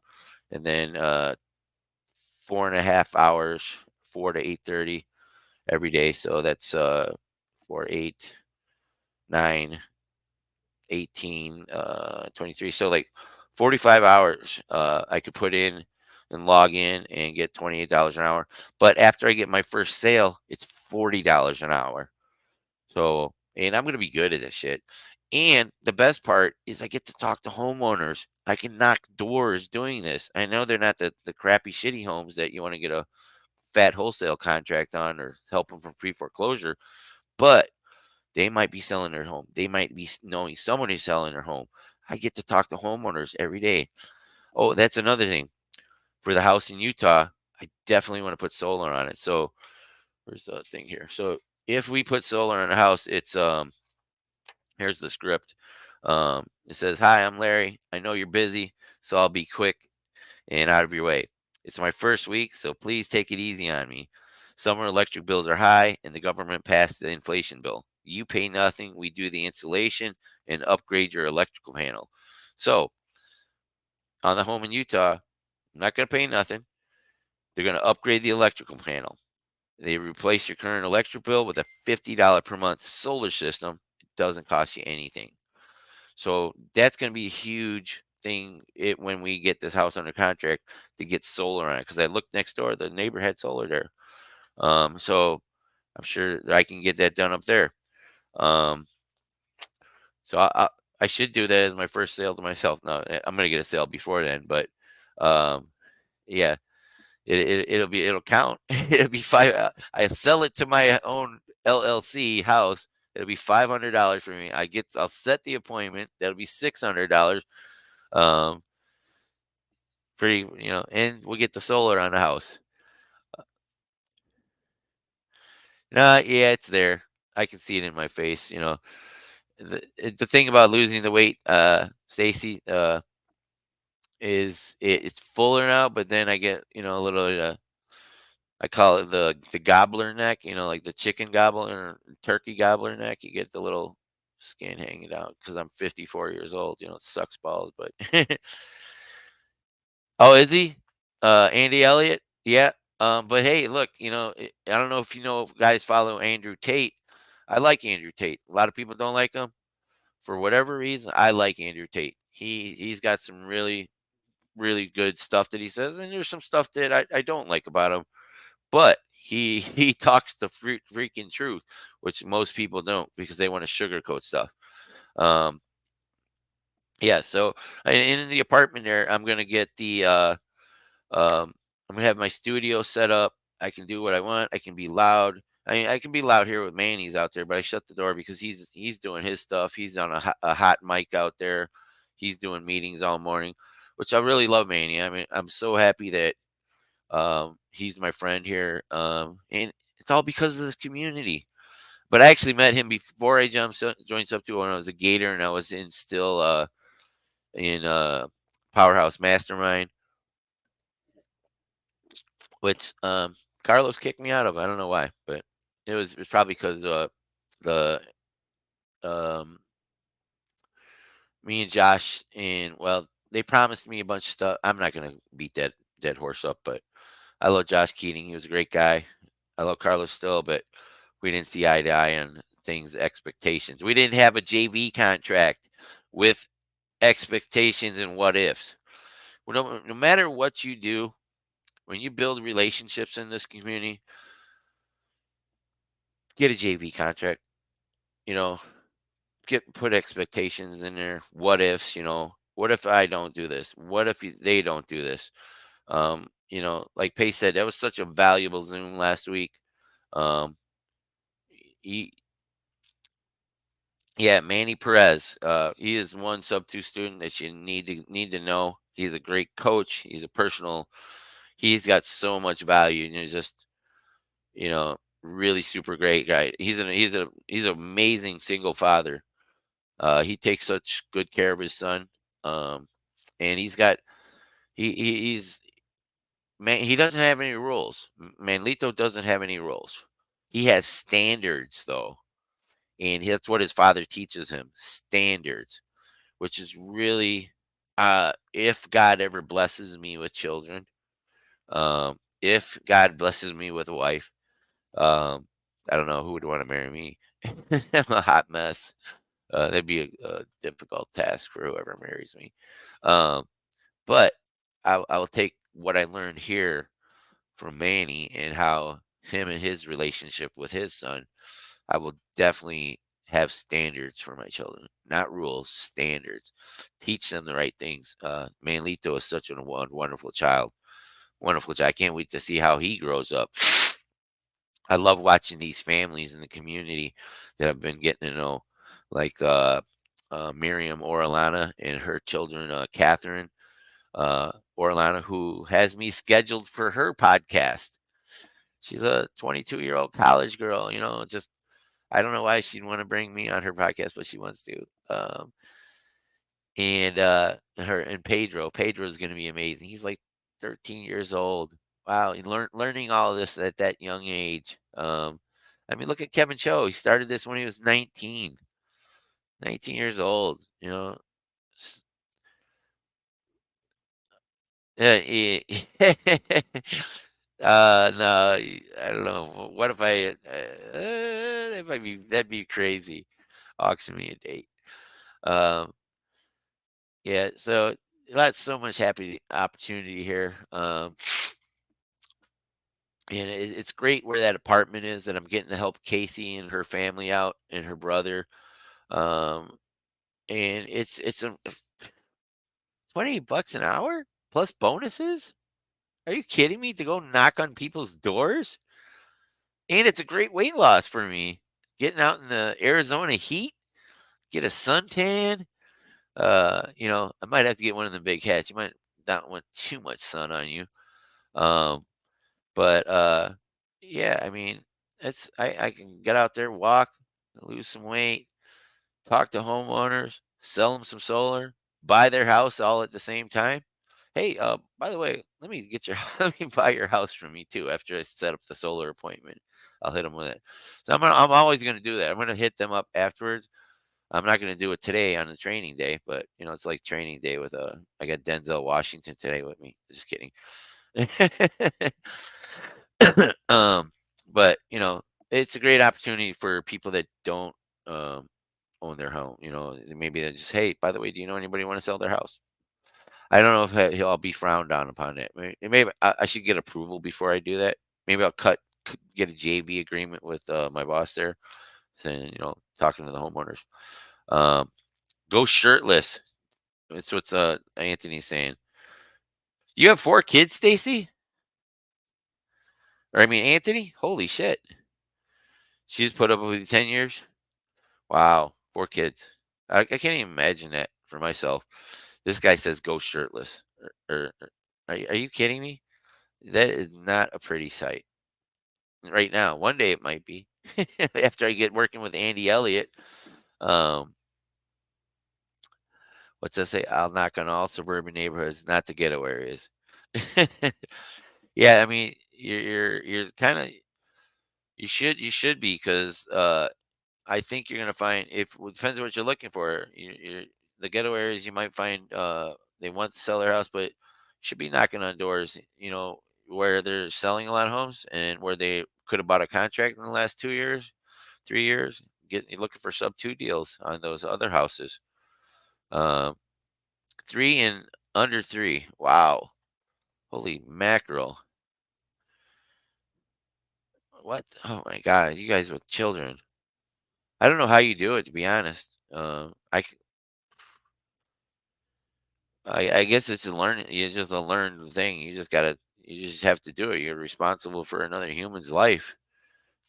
and then 4.5 hours, 4 to 8:30 every day. So that's 4, 8, 9, 18, 23. So like 45 hours I could put in and log in and get $28 an hour. But after I get my first sale, it's $40 an hour. So, and I'm gonna be good at this shit. And the best part is I get to talk to homeowners. I can knock doors doing this. I know they're not the crappy shitty homes that you want to get a fat wholesale contract on or help them from pre foreclosure, but they might be selling their home. They might be knowing someone who's selling their home. I get to talk to homeowners every day. Oh, that's another thing for the house in Utah. I definitely want to put solar on it. So where's the thing here? So if we put solar on a house, it's here's the script. It says, "Hi, I'm Larry. I know you're busy, so I'll be quick and out of your way. It's my first week, so please take it easy on me. Summer electric bills are high, and the government passed the inflation bill. You pay nothing. We do the installation and upgrade your electrical panel. So, on the home in Utah, I'm not going to pay nothing. They're going to upgrade the electrical panel. They replace your current electric bill with a $50 per month solar system. It doesn't cost you anything. So that's going to be a huge thing when we get this house under contract to get solar on it. Because I looked next door, the neighbor had solar there. So I'm sure that I can get that done up there. Um, so I should do that as my first sale to myself. No, I'm going to get a sale before then, but um, yeah, it'll count. It'll be five. I sell it to my own LLC house. It'll be $500 for me. I'll set the appointment. That'll be $600. Um, and we'll get the solar on the house. Yeah, it's there. I can see it in my face. The thing about losing the weight, Stacy, is it's fuller now, but then I get a little. I call it the gobbler neck. Like the chicken gobbler or turkey gobbler neck. You get the little skin hanging out because I'm 54 years old. It sucks balls, but oh, is he? Andy Elliott? Yeah. But hey, look, I don't know if if guys follow Andrew Tate. I like Andrew Tate. A lot of people don't like him for whatever reason. I like Andrew Tate. He's got some really really good stuff that he says, and there's some stuff that I don't like about him. But he talks the freaking truth, which most people don't because they want to sugarcoat stuff. Um, yeah. So in the apartment there, I'm gonna get the um, I'm gonna have my studio set up. I can do what I want. I can be loud. I mean, I can be loud here with Manny's out there, but I shut the door because he's doing his stuff. He's on a hot mic out there. He's doing meetings all morning, which I really love Manny. I mean, I'm so happy that he's my friend here, and it's all because of this community. But I actually met him before I joined Sub2 when I was a Gator, and I was in still in Powerhouse Mastermind, which Carlos kicked me out of. I don't know why, but it was probably because the um me and Josh, and well, they promised me a bunch of stuff. I'm not gonna beat that dead horse up, but I love Josh Keating. He was a great guy. I love Carlos still, but we didn't see eye to eye on things, expectations. We didn't have a JV contract with expectations and what ifs. Well, no matter what you do, when you build relationships in this community, get a JV contract. You know, put expectations in there. What ifs? What if I don't do this? What if they don't do this? Like Pace said, that was such a valuable Zoom last week. Um, he, yeah, Manny Perez. He is one sub 2 student that you need to know. He's a great coach. He's a personal. He's got so much value, and he's just really super great guy. He's an amazing single father. He takes such good care of his son. Um, and he's man. He doesn't have any rules. Manlito doesn't have any rules. He has standards though, and that's what his father teaches him: standards, which is really, if God ever blesses me with children, if God blesses me with a wife, um, I don't know who would want to marry me. I'm a hot mess. That'd be a difficult task for whoever marries me. Um, but I will take what I learned here from Manny and how him and his relationship with his son. I will definitely have standards for my children, not rules, standards. Teach them the right things. Manlito is such a wonderful child. Wonderful child. I can't wait to see how he grows up. I love watching these families in the community that I've been getting to know, like Miriam Orlana and her children, Catherine Orlana, who has me scheduled for her podcast. She's a 22-year-old college girl. Just I don't know why she'd want to bring me on her podcast, but she wants to. And her and Pedro is going to be amazing. He's like 13 years old. Wow, and learning all of this at that young age. I mean, look at Kevin Cho. He started this when he was 19 years old. S- no, I don't know. What if that'd be crazy. Auction me a date. Um, yeah. So that's so much happy opportunity here. And it's great where that apartment is that I'm getting to help Casey and her family out and her brother. Um, and it's a $28 an hour plus bonuses. Are you kidding me? To go knock on people's doors, and it's a great weight loss for me. Getting out in the Arizona heat, get a suntan. I might have to get one of the big hats. You might not want too much sun on you. Um, but yeah, I mean, I can get out there, walk, lose some weight, talk to homeowners, sell them some solar, buy their house all at the same time. Hey, by the way, let me get your let me buy your house from me too after I set up the solar appointment. I'll hit them with it. So I'm always going to do that. I'm going to hit them up afterwards. I'm not going to do it today on the training day, but it's like training day with I got Denzel Washington today with me. Just kidding. um, but it's a great opportunity for people that don't um own their home. Maybe they just, hey, by the way, do you know anybody want to sell their house? I don't know if he'll be frowned on upon it. Maybe I should get approval before I do that. Maybe I'll get a JV agreement with my boss there, saying talking to the homeowners. Um, go shirtless. That's what's Anthony's saying. You have 4 kids, Stacy? Or I mean, Anthony? Holy shit. She's put up with you 10 years? Wow. 4 kids. I can't even imagine that for myself. This guy says go shirtless. Are you kidding me? That is not a pretty sight right now. One day it might be after I get working with Andy Elliott. Um, what's that say? I'll knock on all suburban neighborhoods, not the ghetto areas. Yeah, I mean, you're kind of you should be because I think you're gonna find if it depends on what you're looking for. You're the ghetto areas you might find they want to sell their house, but you should be knocking on doors. Where they're selling a lot of homes and where they could have bought a contract in the last 2 years, 3 years. You're looking for sub two deals on those other houses. Um, three and under three. Wow, holy mackerel! What? Oh my God, you guys with children. I don't know how you do it, to be honest. I guess it's a learn. It's just a learned thing. You just have to do it. You're responsible for another human's life.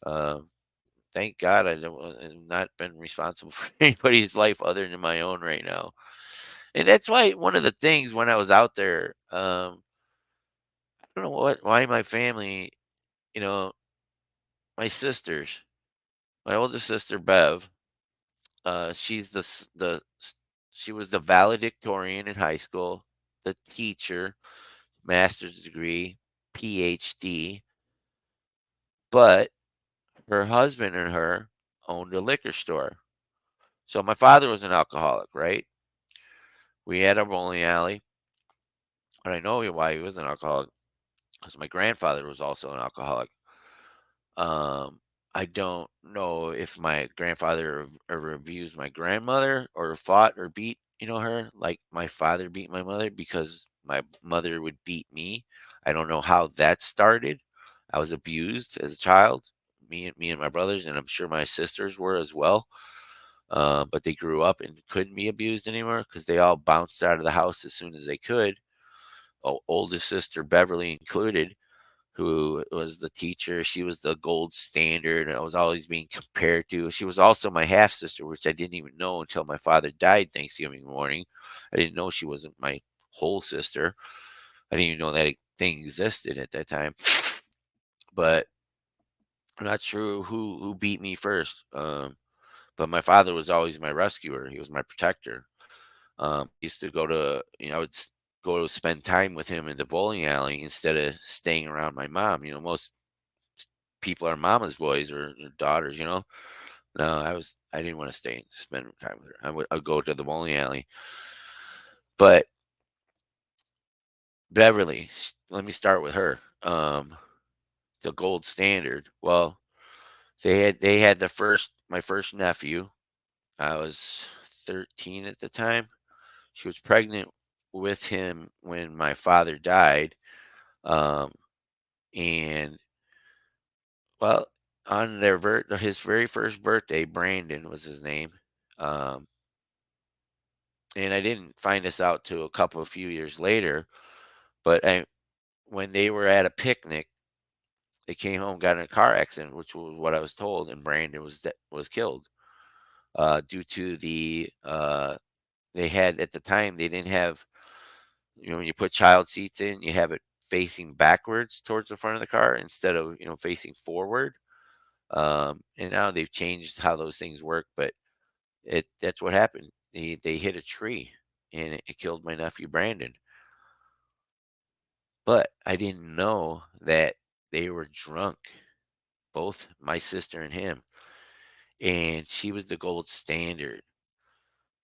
Uh, thank God I've not been responsible for anybody's life other than my own right now. And that's why one of the things when I was out there, I don't know why my family, you know, my sisters, my oldest sister Bev, she's she was the valedictorian in high school, the teacher, master's degree, PhD, but her husband and her owned a liquor store. So my father was an alcoholic, right? We had a bowling alley, and I know why he was an alcoholic because my grandfather was also an alcoholic. Um, I don't know if my grandfather ever abused my grandmother or fought or beat, her like my father beat my mother because my mother would beat me. I don't know how that started. I was abused as a child, me and my brothers, and I'm sure my sisters were as well. But they grew up and couldn't be abused anymore because they all bounced out of the house as soon as they could. Oldest sister Beverly included, who was the teacher. She was the gold standard. I was always being compared to. She was also my half sister, which I didn't even know until my father died Thanksgiving morning. I didn't know she wasn't my whole sister. I didn't even know that thing existed at that time. But I'm not sure who beat me first. But my father was always my rescuer. He was my protector. I used to I would go to spend time with him in the bowling alley instead of staying around my mom. Most people are mama's boys or daughters. No, I didn't want to stay and spend time with her. I'd go to the bowling alley. But Beverly, let me start with her. The gold standard. Well, they had my first nephew. I was 13 at the time. She was pregnant with him when my father died. Um, and well, on his very first birthday, Brandon was his name. Um, and I didn't find this out till a few years later. But when they were at a picnic, they came home, got in a car accident, which was what I was told, and Brandon was killed due to they had at the time they didn't have when you put child seats in, you have it facing backwards towards the front of the car instead of facing forward. And now they've changed how those things work, but that's what happened. They hit a tree and it killed my nephew Brandon. But I didn't know that they were drunk, both my sister and him. And she was the gold standard.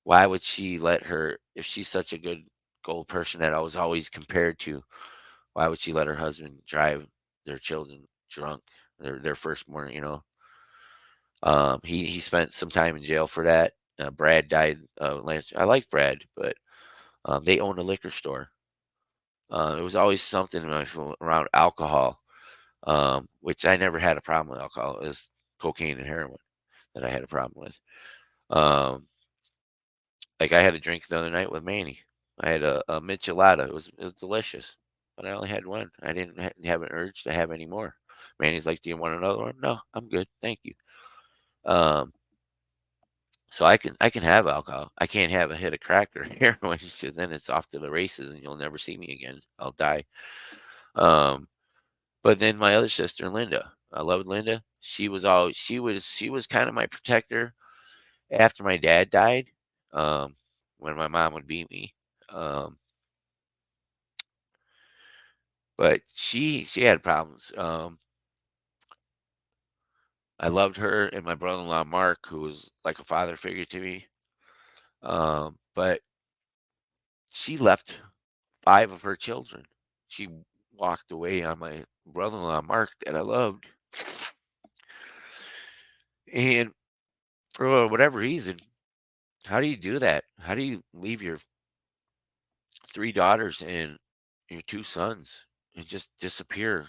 Why would she let her, if she's such a good gold person that I was always compared to, why would she let her husband drive their children drunk, their firstborn? He spent some time in jail for that. Brad died last. I like Brad, but they owned a liquor store. It was always something around alcohol, which I never had a problem with alcohol. It was cocaine and heroin that I had a problem with. Um, like I had a drink the other night with Manny. I had a michelada. It was delicious, but I only had one. I didn't have an urge to have any more. Randy's like, "Do you want another one?" "No, I'm good, thank you." Um, so I can have alcohol. I can't have a hit of crack or heroin. She said, "Then it's off to the races, and you'll never see me again. I'll die." Um, but then my other sister, Linda, I loved Linda. She was kind of my protector after my dad died. Um, when my mom would beat me. Um, but she had problems. I loved her and my brother-in-law Mark, who was like a father figure to me. But she left 5 of her children. She walked away on my brother-in-law Mark that I loved. And for whatever reason, how do you do that? How do you leave your 3 daughters and your 2 sons and just disappear?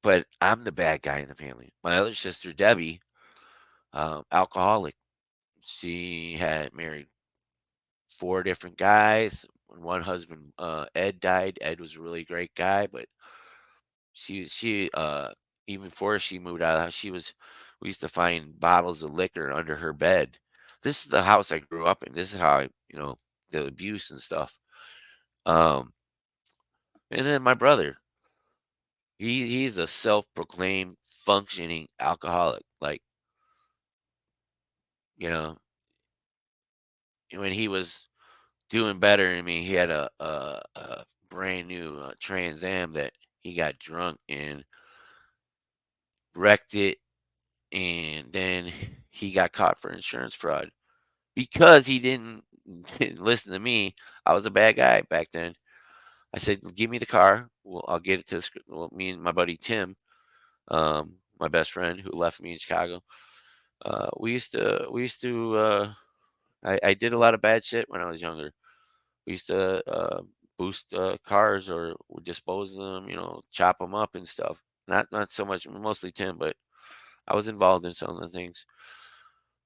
But I'm the bad guy in the family. My other sister, Debbie, alcoholic. She had married 4 different guys. When one husband, Ed, died, Ed was a really great guy, but she even before she moved out of the house, we used to find bottles of liquor under her bed. This is the house I grew up in. This is how the abuse and stuff. Um, and then my brother, he's a self-proclaimed functioning alcoholic. Like, you know, when he was doing better, I mean, he had a brand new Trans Am that he got drunk and wrecked it, and then he got caught for insurance fraud because he didn't listen to me. I was a bad guy back then. I said, "Give me the car. Well, I'll get it to well, me and my buddy Tim, my best friend who left me in Chicago. We used to. I did a lot of bad shit when I was younger. We used to boost cars or would dispose of them, chop them up and stuff. Not so much, mostly Tim, but I was involved in some of the things.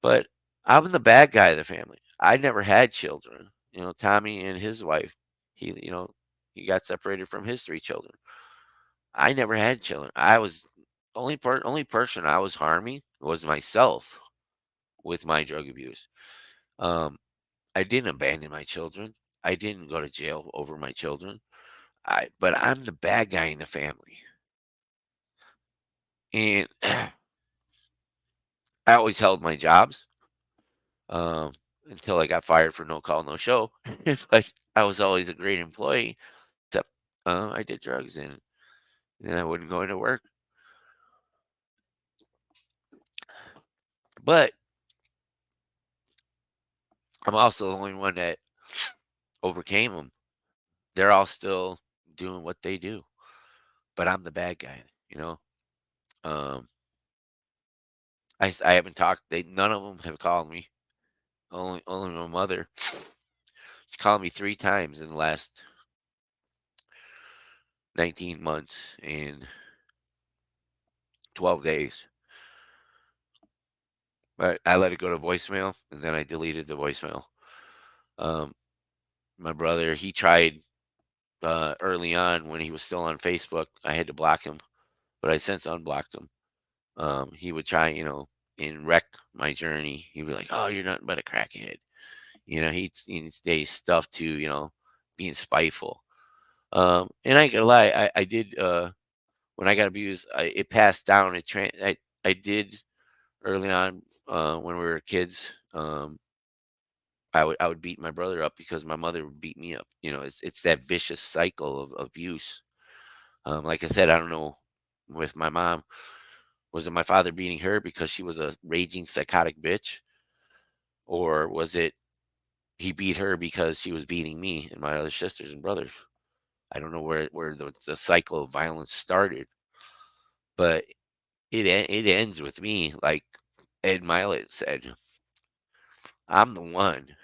But I'm the bad guy of the family. I never had children. Tommy and his wife, he got separated from his 3 children. I never had children. I was only person I was harming was myself with my drug abuse. Um, I didn't abandon my children. I didn't go to jail over my children. But I'm the bad guy in the family, and I always held my jobs um, until I got fired for no call, no show. But I was always a great employee, except I did drugs and I wouldn't go into work. But I'm also the only one that overcame them. They're all still doing what they do, but I'm the bad guy. You know, um, I haven't talked. None of them have called me. Only my mother. She called me 3 times in the last 19 months and 12 days. But I let it go to voicemail, and then I deleted the voicemail. Um, my brother, he tried early on when he was still on Facebook. I had to block him, but I since unblocked him. He would try, and wreck my journey. He'd be like, "Oh, you're nothing but a crackhead." He'd stay stuff to, being spiteful. And I ain't gonna lie, I did. When I got abused, it passed down. I did early on when we were kids. I would beat my brother up because my mother would beat me up. It's that vicious cycle of abuse. Like I said, I don't know with my mom. Was it my father beating her because she was a raging psychotic bitch, or was it he beat her because she was beating me and my other sisters and brothers? I don't know where the cycle of violence started, but it ends with me. Like Ed Milet said, "I'm the one.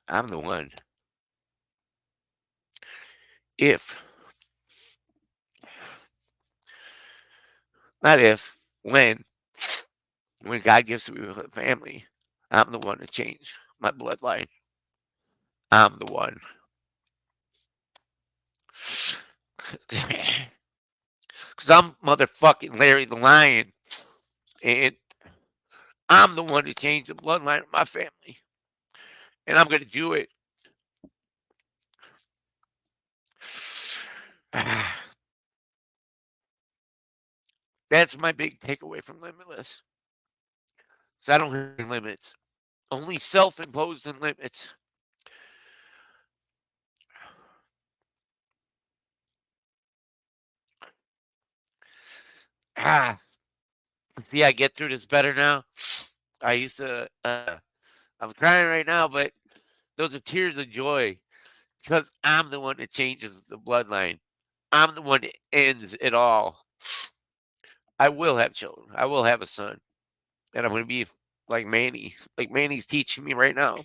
I'm the one. If not if when God gives me a family, I'm the one to change my bloodline. I'm the one." because I'm motherfucking Larry the Lion, and I'm the one to change the bloodline of my family, and I'm gonna do it. That's my big takeaway from Limitless. 'Cause I don't have any limits, only self-imposed limits. Ah, see, I get through this better now. I used to, I'm crying right now, but those are tears of joy because I'm the one that changes the bloodline. I'm the one that ends it all. I will have children. I will have a son, and I'm going to be like Manny. Like Manny's teaching me right now.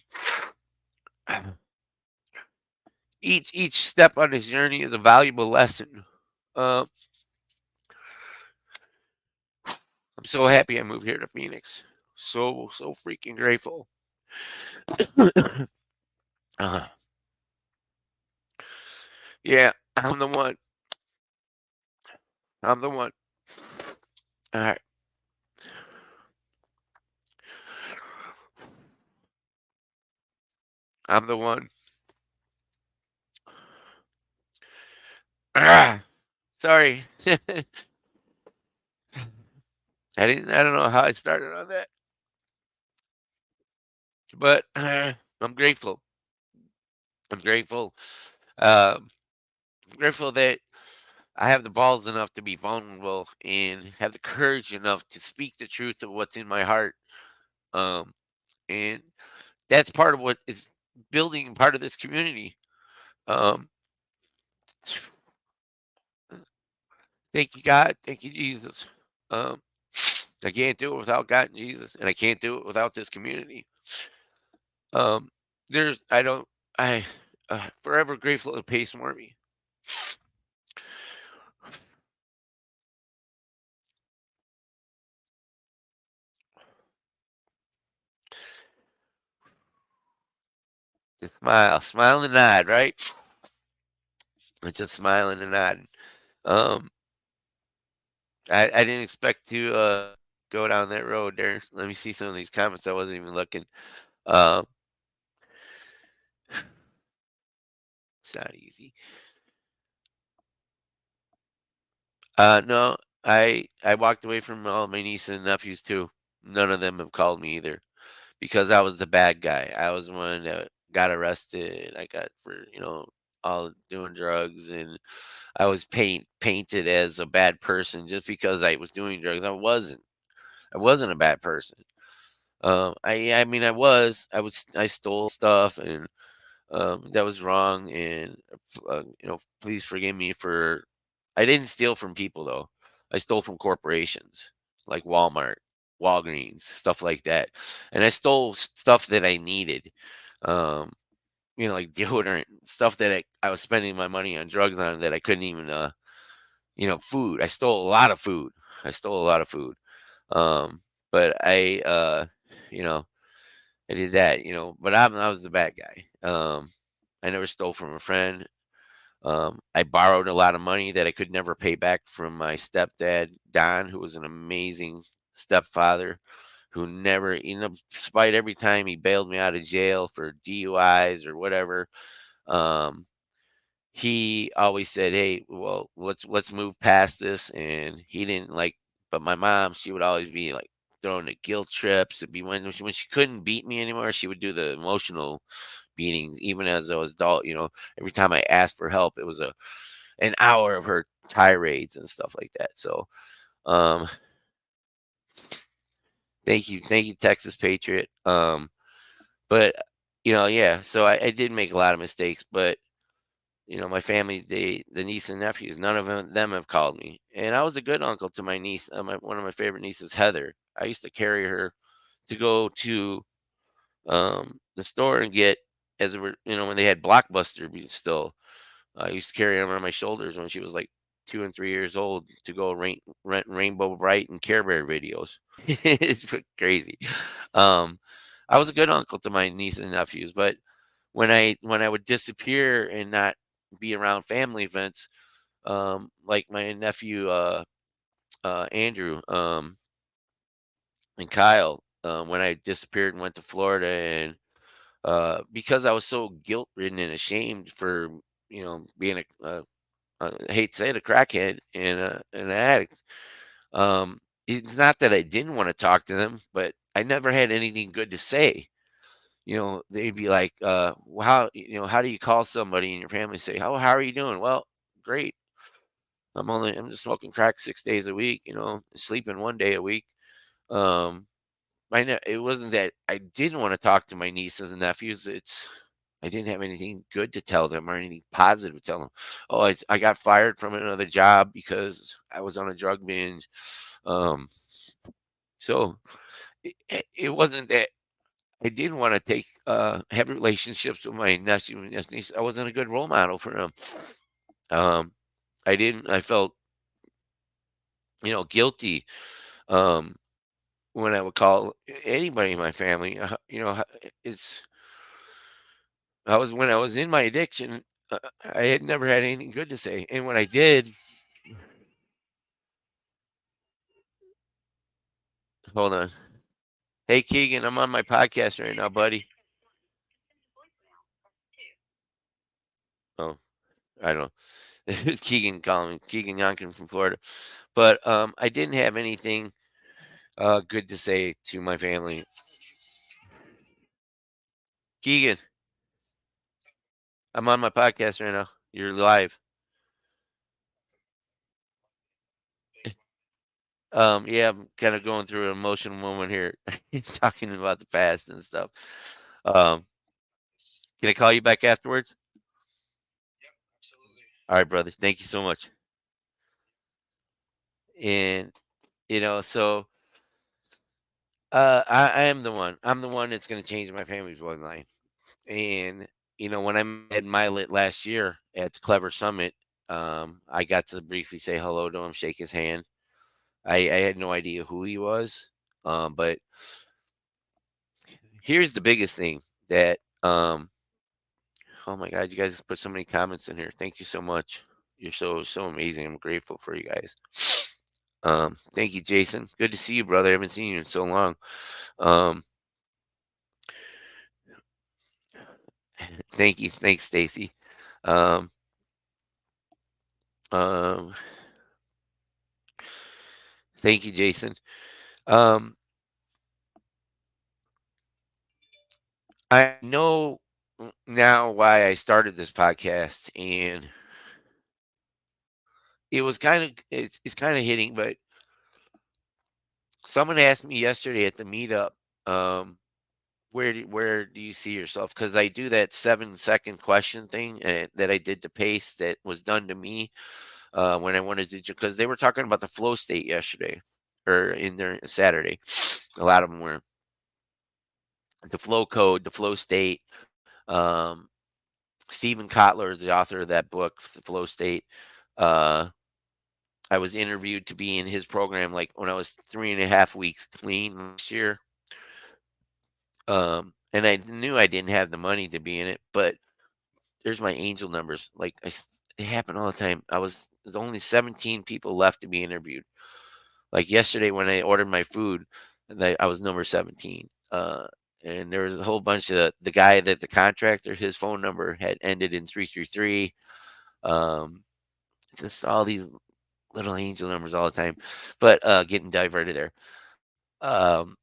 Each step on this journey is a valuable lesson. Um, I'm so happy I moved here to Phoenix. So freaking grateful. uh, yeah, I'm the one. I'm the one. All right, I'm the one. Ah, sorry. I don't know how I started on that, but I'm grateful. I'm grateful. Um, I'm grateful that I have the balls enough to be vulnerable and have the courage enough to speak the truth of what's in my heart. Um, and that's part of what is building part of this community. Um, thank you, God. Thank you, Jesus. Um, I can't do it without God and Jesus, and I can't do it without this community. Um, there's, I don't, I, forever grateful to Pace Morby. Just smile and nod, right? Just smiling and nodding. Um, I didn't expect to go down that road there. Let me see some of these comments. I wasn't even looking. Um, it's not easy. No, I walked away from all my nieces and nephews too. None of them have called me either because I was the bad guy. I was the one that got arrested. I got for all doing drugs, and I was painted as a bad person just because I was doing drugs. I wasn't. I wasn't a bad person. I mean, I stole stuff, and that was wrong. And please forgive me for. I didn't steal from people though. I stole from corporations like Walmart, Walgreens, stuff like that, and I stole stuff that I needed. Um, like deodorant, stuff that I was spending my money on drugs on that I couldn't even. Food. I stole a lot of food. I stole a lot of food. Um, but you know, I did that, but I was the bad guy. I never stole from a friend. I borrowed a lot of money that I could never pay back from my stepdad, Don, who was an amazing stepfather who never, despite every time he bailed me out of jail for DUIs or whatever, um, he always said, "Hey, well, let's move past this." And he didn't like, but my mom, she would always be like throwing the guilt trips. It'd be when she couldn't beat me anymore, she would do the emotional beatings. Even as I was adult, every time I asked for help, it was an hour of her tirades and stuff like that. So, um, thank you, Texas Patriot. But yeah. So I did make a lot of mistakes, but my family, the niece and nephews, none of them have called me. And I was a good uncle to my niece, one of my favorite nieces, Heather. I used to carry her to go to the store and get, as it were, when they had Blockbuster still. I used to carry her on my shoulders when she was like 2 and 3 years old to go rent Rainbow Bright and Care Bear videos. It's crazy. Um, I was a good uncle to my niece and nephews, but when I would disappear and not be around family events, like my nephew, Andrew, and Kyle, when I disappeared and went to Florida, and because I was so guilt ridden and ashamed for being I hate to say it, a crackhead and an addict. It's not that I didn't want to talk to them, but I never had anything good to say. They'd be like, well, how do you call somebody in your family and say, how are you doing? Well, great. I'm just smoking crack 6 days a week, sleeping 1 day a week. Um, it wasn't that I didn't want to talk to my nieces and nephews. I didn't have anything good to tell them or anything positive to tell them. Oh, I got fired from another job because I was on a drug binge. Um, so it wasn't that I didn't want to have relationships with my nephew and niece. I wasn't a good role model for them. Um, I didn't. I felt guilty um, when I would call anybody in my family. It's when I was in my addiction. I had never had anything good to say, and when I did, hold on. Hey Keegan, I'm on my podcast right now, buddy. Oh, I don't know. It's Keegan calling. Keegan Yonkin from Florida. But I didn't have anything good to say to my family. Keegan, I'm on my podcast right now. You're live. Yeah, I'm kind of going through an emotional moment here. He's talking about the past and stuff. Um, can I call you back afterwards? All right, brother. Thank you so much. And so I am the one. I'm the one that's going to change my family's bloodline. And when I met Milet last year at the Clever Summit, I got to briefly say hello to him, shake his hand. I had no idea who he was, but here's the biggest thing that oh my god, you guys put so many comments in here. Thank you so much. You're so amazing. I'm grateful for you guys. Thank you, Jason. Good to see you, brother. I haven't seen you in so long. Um, thank you. Thanks, Stacy. Um, um, thank you, Jason. Um, I know now why I started this podcast, and it's kind of hitting, but someone asked me yesterday at the meetup, um, where do you see yourself? Because I do that 7-second question thing that I did to Pace that was done to me when I wanted to, because they were talking about the flow state yesterday or in there Saturday. A lot of them were the flow code, the flow state. Um, Stephen Kotler is the author of that book, The Flow State. Uh, I was interviewed to be in his program like when I was 3.5 weeks clean last year. And I knew I didn't have the money to be in it, but there's my angel numbers. Like they happen all the time. There's only 17 people left to be interviewed. Like yesterday when I ordered my food, and I was number 17. And there was a whole bunch of the guy that the contractor, his phone number had ended in 333. Um, just all these little angel numbers all the time, but getting diverted there. Um,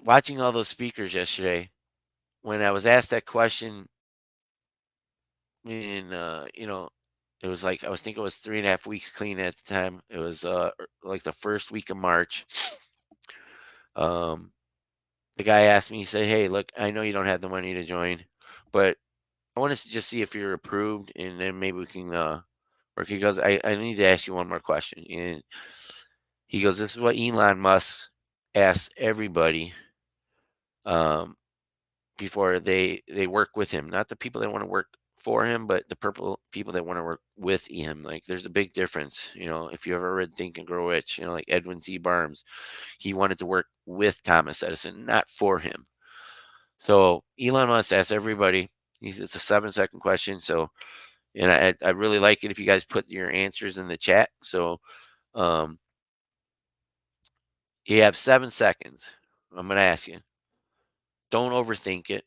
Watching all those speakers yesterday, when I was asked that question, and it was like I was thinking it was 3.5 weeks clean at the time. It was like the first week of March. Um, the guy asked me, he said, "Hey, look, I know you don't have the money to join, but I want us to just see if you're approved, and then maybe we can work." He goes, I need to ask you one more question. And he goes, "This is what Elon Musk asks everybody um, before they work with him. Not the people that want to work for him, but the people that want to work with him. Like there's a big difference. If you ever read Think and Grow Rich, like Edwin C. Barnes, he wanted to work with Thomas Edison, not for him. So Elon Musk asks everybody. It's a 7-second question. So And I really like it if you guys put your answers in the chat. So um, you have 7 seconds. I'm going to ask you. Don't overthink it.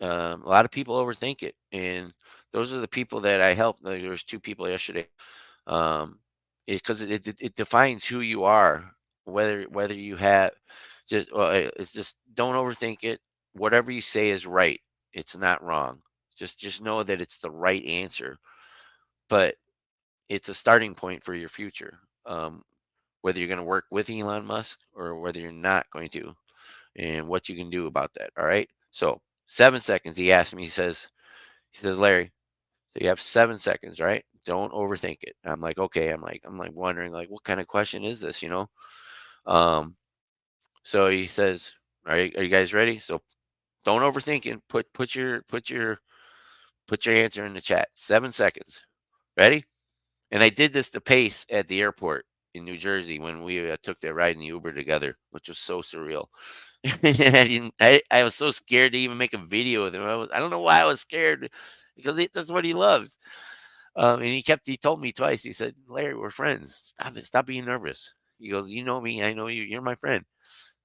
A lot of people overthink it, and those are the people that I helped. Like, there was 2 people yesterday. Um, because it defines who you are. Whether you have just well, it's just don't overthink it. Whatever you say is right. It's not wrong. Just know that it's the right answer, but it's a starting point for your future. Whether you're going to work with Elon Musk or whether you're not going to, and what you can do about that. All right. So 7 seconds. He asked me. He says, Larry. So you have 7 seconds, right? Don't overthink it. I'm like, okay. I'm like wondering, like, what kind of question is this? Um. So he says, are you guys ready? So don't overthink it. Put your answer in the chat. 7 seconds. Ready? And I did this to Pace at the airport in New Jersey when we took that ride in the Uber together, which was so surreal. And I was so scared to even make a video with him. I don't know why I was scared because that's what he loves. And he told me twice. He said, Larry, we're friends. Stop it. Stop being nervous. He goes, you know me. I know you. You're my friend.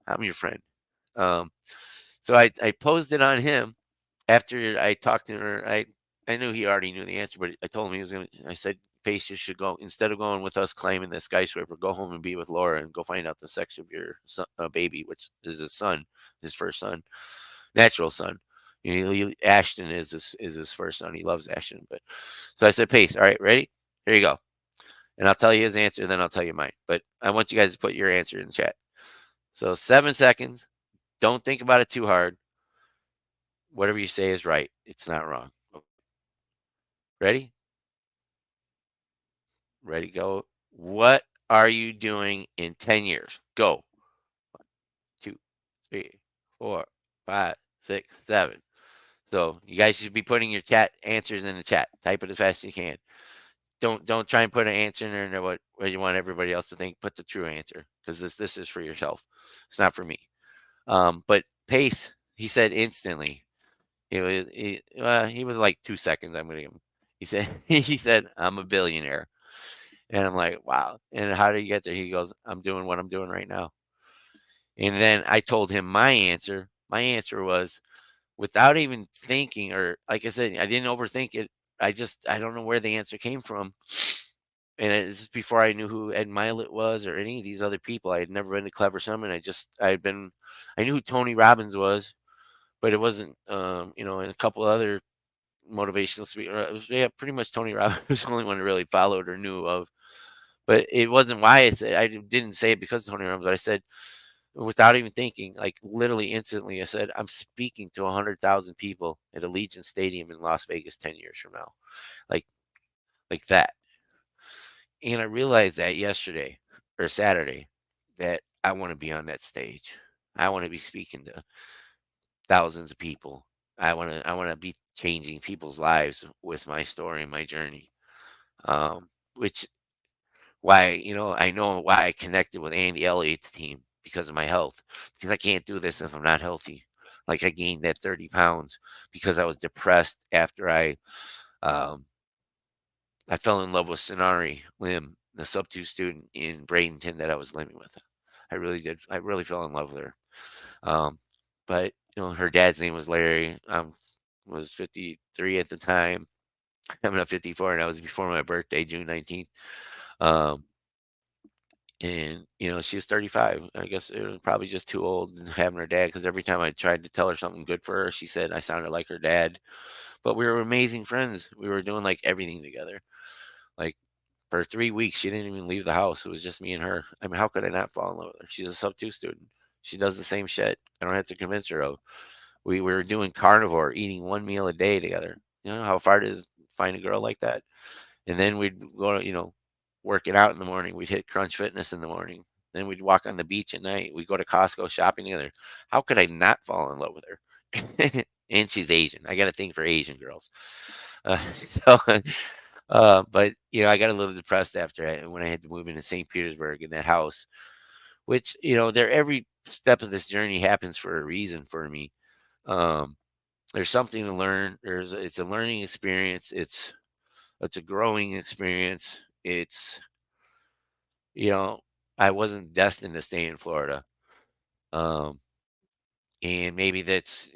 I'm your friend. Um, so I posed it on him after I talked to her. I knew he already knew the answer, but I told him he was going to, I said, Pace, you should go, instead of going with us climbing the skyscraper, go home and be with Laura and go find out the sex of your baby, which is his son, his first son, natural son. Ashton is his first son. He loves Ashton. But so I said, Pace, all right, ready? Here you go. And I'll tell you his answer, then I'll tell you mine. But I want you guys to put your answer in the chat. So 7 seconds. Don't think about it too hard. Whatever you say is right. It's not wrong. Ready? Ready, go. What are you doing in 10 years? Go. 2, 3, 4, 5, 6, 7. So you guys should be putting your chat answers in the chat. Type it as fast as you can. Don't try and put an answer in there what you want everybody else to think. Put the true answer because this is for yourself. It's not for me. But Pace, he said instantly. He was like 2 seconds. I'm gonna give him. He said he said I'm a billionaire, and I'm like, wow. And how did you get there? He goes, I'm doing what I'm doing right now. And then I told him my answer. My answer was without even thinking, or like I said, I didn't overthink it. I don't know where the answer came from. And this is before I knew who Ed Milet was or any of these other people. I had never been to Clever Summit. I knew who Tony Robbins was, but it wasn't, and a couple other motivational speakers. Yeah, pretty much Tony Robbins was the only one I really followed or knew of. But it wasn't why I didn't say it because of Tony Robbins, but I said without even thinking, like literally instantly, I said, I'm speaking to 100,000 people at Allegiant Stadium in Las Vegas 10 years from now. Like, like that. And I realized that yesterday or Saturday that I want to be on that stage. I want to be speaking to thousands of people. I want to be changing people's lives with my story and my journey. Which why, I know why I connected with Andy Elliott's team because of my health. Because I can't do this if I'm not healthy. Like I gained that 30 pounds because I was depressed after I fell in love with Sonari Lim, the sub 2 student in Bradenton that I was living with. I really did. I really fell in love with her. Um, but her dad's name was Larry. Was 53 at the time. I'm not 54, and that was before my birthday, June 19th. Um, and she was 35. I guess it was probably just too old and having her dad because every time I tried to tell her something good for her, she said I sounded like her dad. But we were amazing friends. We were doing like everything together. Like for 3 weeks, she didn't even leave the house. It was just me and her. I mean, how could I not fall in love with her? She's a sub 2 student. She does the same shit. I don't have to convince her of. We were doing carnivore, eating one meal a day together. You know how far it is to find a girl like that? And then we'd go to, work it out in the morning. We'd hit Crunch Fitness in the morning. Then we'd walk on the beach at night. We'd go to Costco shopping together. How could I not fall in love with her? And she's Asian. I got a thing for Asian girls. Uh, so, but I got a little depressed when I had to move into St. Petersburg in that house, which there every step of this journey happens for a reason for me. There's something to learn. It's a learning experience. It's a growing experience. It's, you know, I wasn't destined to stay in Florida. Um, and maybe that's,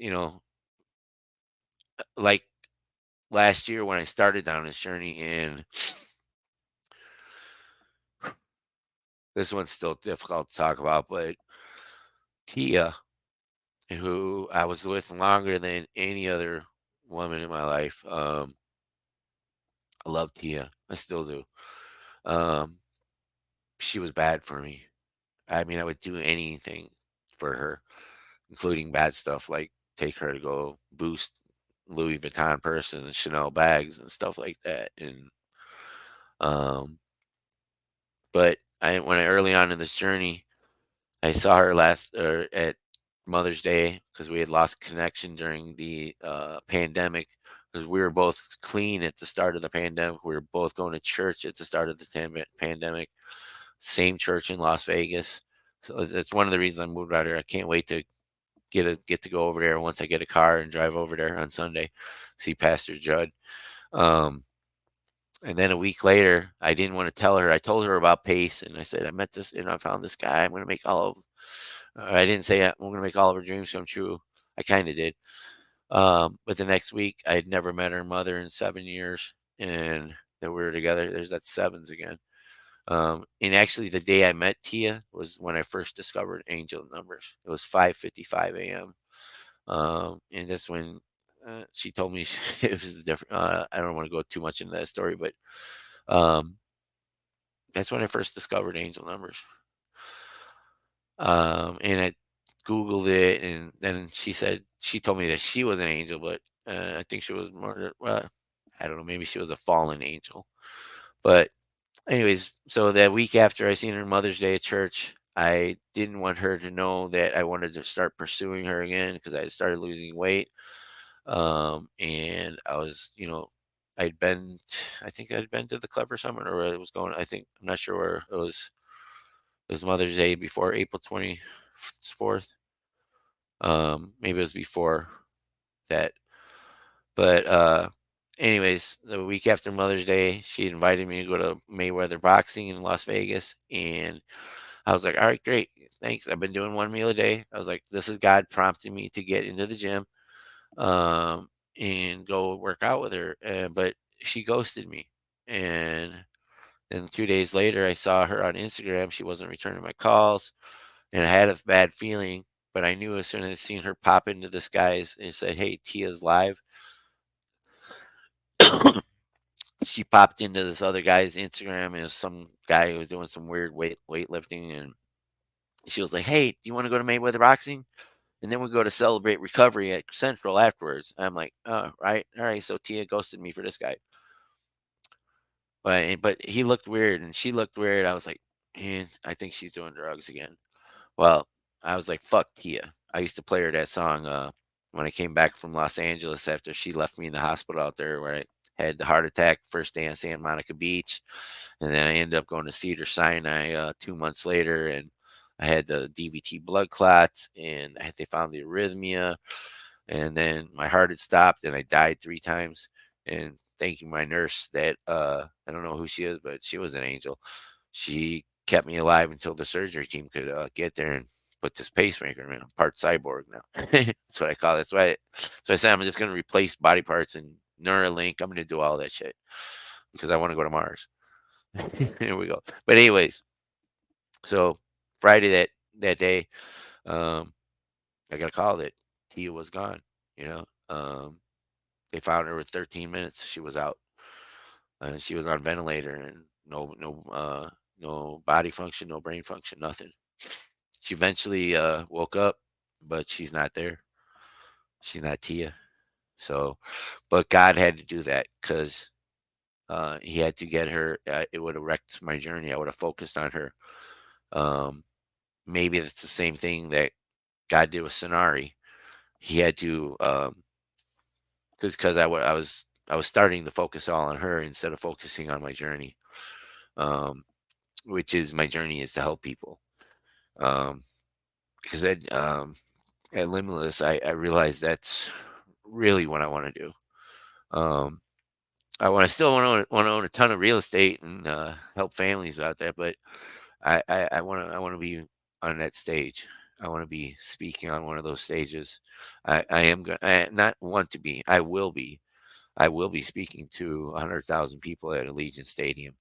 like last year when I started down this journey, and this one's still difficult to talk about, but Tia, who I was with longer than any other woman in my life, I love Tia. I still do. Um, she was bad for me. I mean, I would do anything for her, including bad stuff like take her to go boost Louis Vuitton purses and Chanel bags and stuff like that. And um, but I when I early on in this journey, I saw her last at Mother's Day because we had lost connection during the pandemic because we were both clean at the start of the pandemic. We were both going to church at the start of the pandemic. Same church in Las Vegas. So that's one of the reasons I moved out here. I can't wait to get to go over there once I get a car and drive over there on Sunday, see Pastor Judd. Um, and then a week later, I didn't want to tell her. I told her about Pace, and I said I met this, and I found this guy. I'm going to make all of. I didn't say I'm going to make all of her dreams come true. I kind of did. But the next week, I had never met her mother in 7 years, and that we were together. There's that sevens again. And actually, the day I met Tia was when I first discovered angel numbers. It was 5:55 a.m. And that's when she told me it was a different. I don't want to go too much into that story, but um, that's when I first discovered angel numbers. And I Googled it, and then she told me that she was an angel, but I think she was more. Well, I don't know. Maybe she was a fallen angel. But anyways, so that week after I seen her Mother's Day at church, I didn't want her to know that I wanted to start pursuing her again because I started losing weight. And I was, I'd been, I think I'd been to the Clever Summit, or I was going. I think I'm not sure where it was. It was Mother's Day before April 24th. Maybe it was before that. But anyways, the week after Mother's Day, she invited me to go to Mayweather Boxing in Las Vegas, and I was like, "All right, great, thanks." I've been doing one meal a day. I was like, "This is God prompting me to get into the gym, um, and go work out with her." But she ghosted me, and then 2 days later, I saw her on Instagram. She wasn't returning my calls, and I had a bad feeling. But I knew as soon as I seen her pop into this guy's and said, "Hey, Tia's live." She popped into this other guy's Instagram, and it was some guy who was doing some weird weightlifting, and she was like, "Hey, do you want to go to Mayweather Boxing? And then we go to celebrate recovery at Central afterwards." I'm like, "Oh, right, all right." So Tia ghosted me for this guy, but he looked weird, and she looked weird. I was like, "Man, I think she's doing drugs again." Well, I was like, "Fuck Tia." I used to play her that song when I came back from Los Angeles after she left me in the hospital out there where I had the heart attack first day on Santa Monica Beach. And then I ended up going to Cedar Sinai 2 months later, and I had the DVT blood clots, and they found the arrhythmia, and then my heart had stopped, and I died 3 times. And thanking my nurse that I don't know who she is, but she was an angel. She kept me alive until the surgery team could get there and put this pacemaker in me. I'm part cyborg now. That's what I call it. That's why I said I'm just going to replace body parts and Neuralink. I'm going to do all that shit because I want to go to Mars. Here we go. But anyways, so Friday that day, um, I got a call that Tia was gone. You know, they found her with 13 minutes. She was out. She was on ventilator and no body function, no brain function, nothing. She eventually woke up, but she's not there. She's not Tia. So, but God had to do that because he had to get her. It would have wrecked my journey. I would have focused on her. Um, Maybe it's the same thing that God did with Sonari. He had to, because I was starting to focus all on her instead of focusing on my journey, um, which is my journey is to help people. Um, because at Limitless, I realized that's really what I want to do. Um, I still want to own a ton of real estate and help families out there, but I want to be on that stage. I want to be speaking on one of those stages. I am going not want to be. I will be. I will be speaking to 100,000 people at Allegiant Stadium.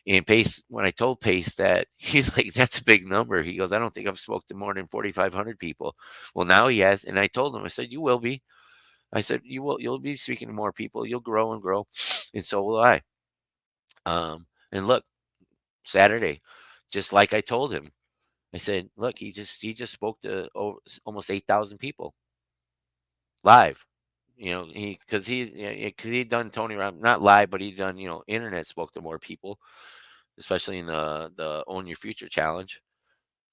And Pace, when I told Pace that, he's like, "That's a big number." He goes, "I don't think I've spoke to more than 4,500 people." Well, now he has, and I told him, I said, "You will be." I said, "You will. You'll be speaking to more people. You'll grow and grow, and so will I." And look, Saturday, just like I told him, I said, "Look, he just spoke to almost 8,000 people live." He because he yeah, 'cause he'd done Tony Robbins not live, but he'd done internet spoke to more people, especially in the Own Your Future challenge.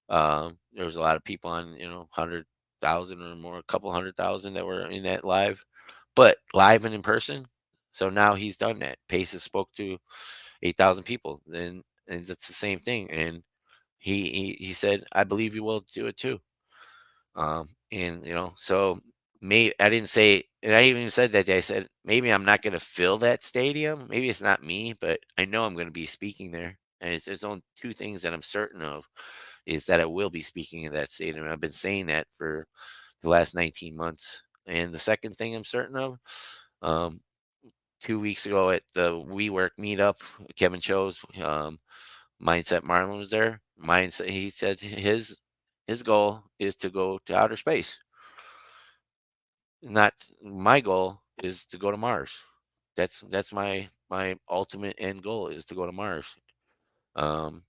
There was a lot of people on 100,000 or more, a couple 100,000 that were in that live, but live and in person. So now he's done that. Pace has spoke to 8,000 people, and it's the same thing. And he said, "I believe you will do it too." And so may I didn't say, and I even said that day, I said, maybe I'm not going to fill that stadium. Maybe it's not me, but I know I'm going to be speaking there. And there's only two things that I'm certain of is that I will be speaking in that stadium. And I've been saying that for the last 19 months. And the second thing I'm certain of, um, 2 weeks ago at the WeWork meetup, Kevin Cho's Mindset Marlin was there. Mindset, he said his goal is to go to outer space. Not my goal is to go to Mars. That's my ultimate end goal is to go to Mars. Um,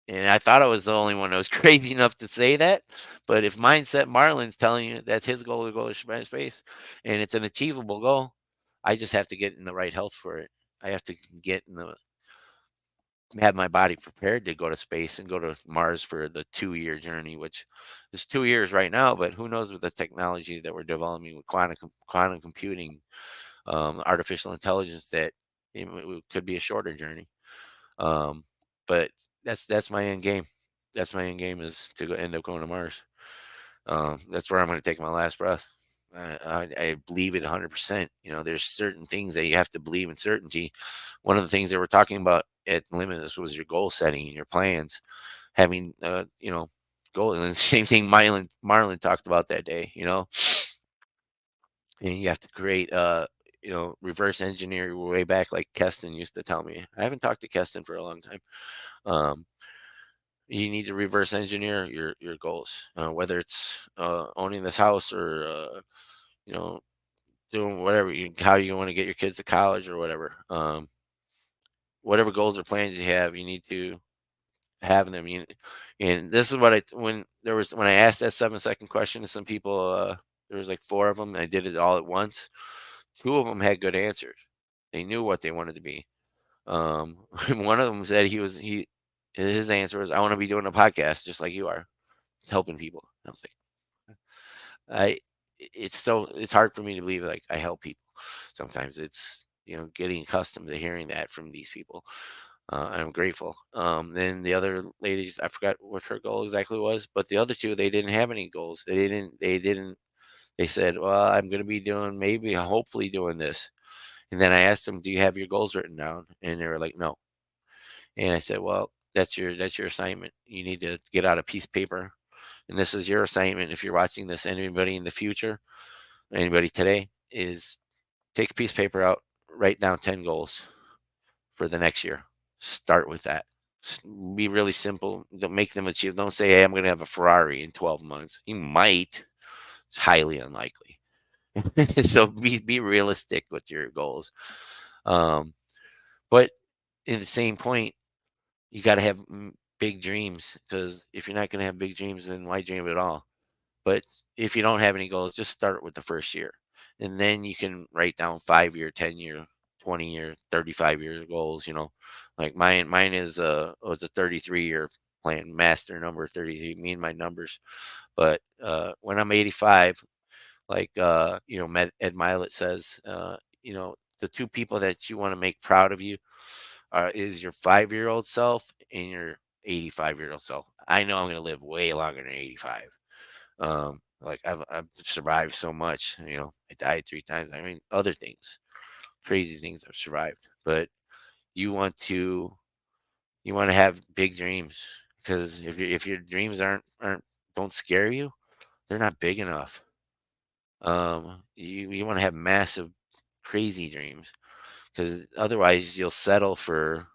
and I thought I was the only one that was crazy enough to say that. But if Mindset Marlin's telling you that's his goal to go to space, and it's an achievable goal, I just have to get in the right health for it. I have to get in the have my body prepared to go to space and go to Mars for the 2-year journey, which is 2 years right now. But who knows with the technology that we're developing with quantum computing, artificial intelligence, that it could be a shorter journey. Um, but that's my end game. That's my end game is to end up going to Mars. That's where I'm going to take my last breath. I believe it 100%. There's certain things that you have to believe in certainty. One of the things that we're talking about at Limitless was your goal setting and your plans, having, goal. And the same thing Marlon talked about that day, and you have to create, reverse engineer your way back, like Keston used to tell me. I haven't talked to Keston for a long time. Um, you need to reverse engineer your goals, whether it's owning this house or you know doing whatever how you want to get your kids to college or whatever. Whatever goals or plans you have, you need to have them. And this is what when I asked that 7-second question to some people, there was like four of them, and I did it all at once. Two of them had good answers. They knew what they wanted to be. One of them said his answer was, "I want to be doing a podcast just like you are, it's helping people." I was like, I it's hard for me to believe like I help people. Sometimes it's getting accustomed to hearing that from these people. I'm grateful. Then the other ladies, I forgot what her goal exactly was, but the other two, they didn't have any goals. They didn't. They said, "Well, I'm going to be doing maybe, hopefully, doing this." And then I asked them, "Do you have your goals written down?" And they were like, "No." And I said, "Well, that's your assignment. You need to get out a piece of paper, and this is your assignment. If you're watching this, anybody in the future, anybody today, is take a piece of paper out, write down 10 goals for the next year. Start with that. Be really simple. Don't make them achieve. Don't say, "Hey, I'm going to have a Ferrari in 12 months." You might. It's highly unlikely. So be realistic with your goals. Um, but in the same point, you got to have big dreams, because if you're not going to have big dreams, then why dream at all? But if you don't have any goals, just start with the first year. And then you can write down 5-year, 10-year, 20-year, 35-year goals, Like mine is was a 33-year plan, master number 33, me and my numbers. But when I'm 85, like Ed Milet says, the two people that you want to make proud of you is your 5-year-old self and your 85-year-old self. I know I'm going to live way longer than 85. Like I've survived so much. I died 3 times. I mean, other things. crazy things I've survived. But you want to have big dreams, because if your dreams aren't don't scare you, they're not big enough. You want to have massive, crazy dreams, because otherwise you'll settle for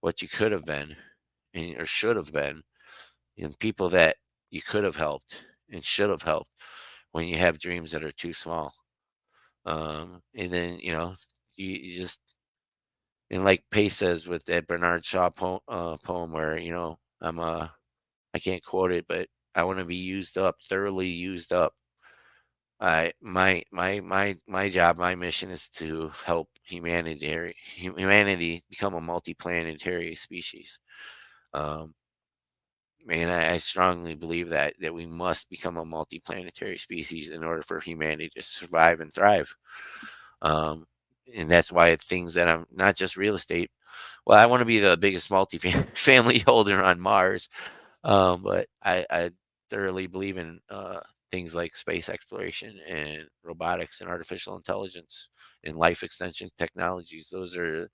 what you could have been, or should have been, people that you could have helped and should have helped, when you have dreams that are too small. And then you just, and like Pace says with that Bernard Shaw poem, where I can't quote it, but I want to be used up, thoroughly used up. My job, my mission is to help humanity become a multiplanetary species. Um, and I strongly believe that we must become a multiplanetary species in order for humanity to survive and thrive. Um, and that's why things that I'm not just real estate. Well, I want to be the biggest multi-family holder on Mars, but I thoroughly believe in things like space exploration and robotics and artificial intelligence and life extension technologies. Those are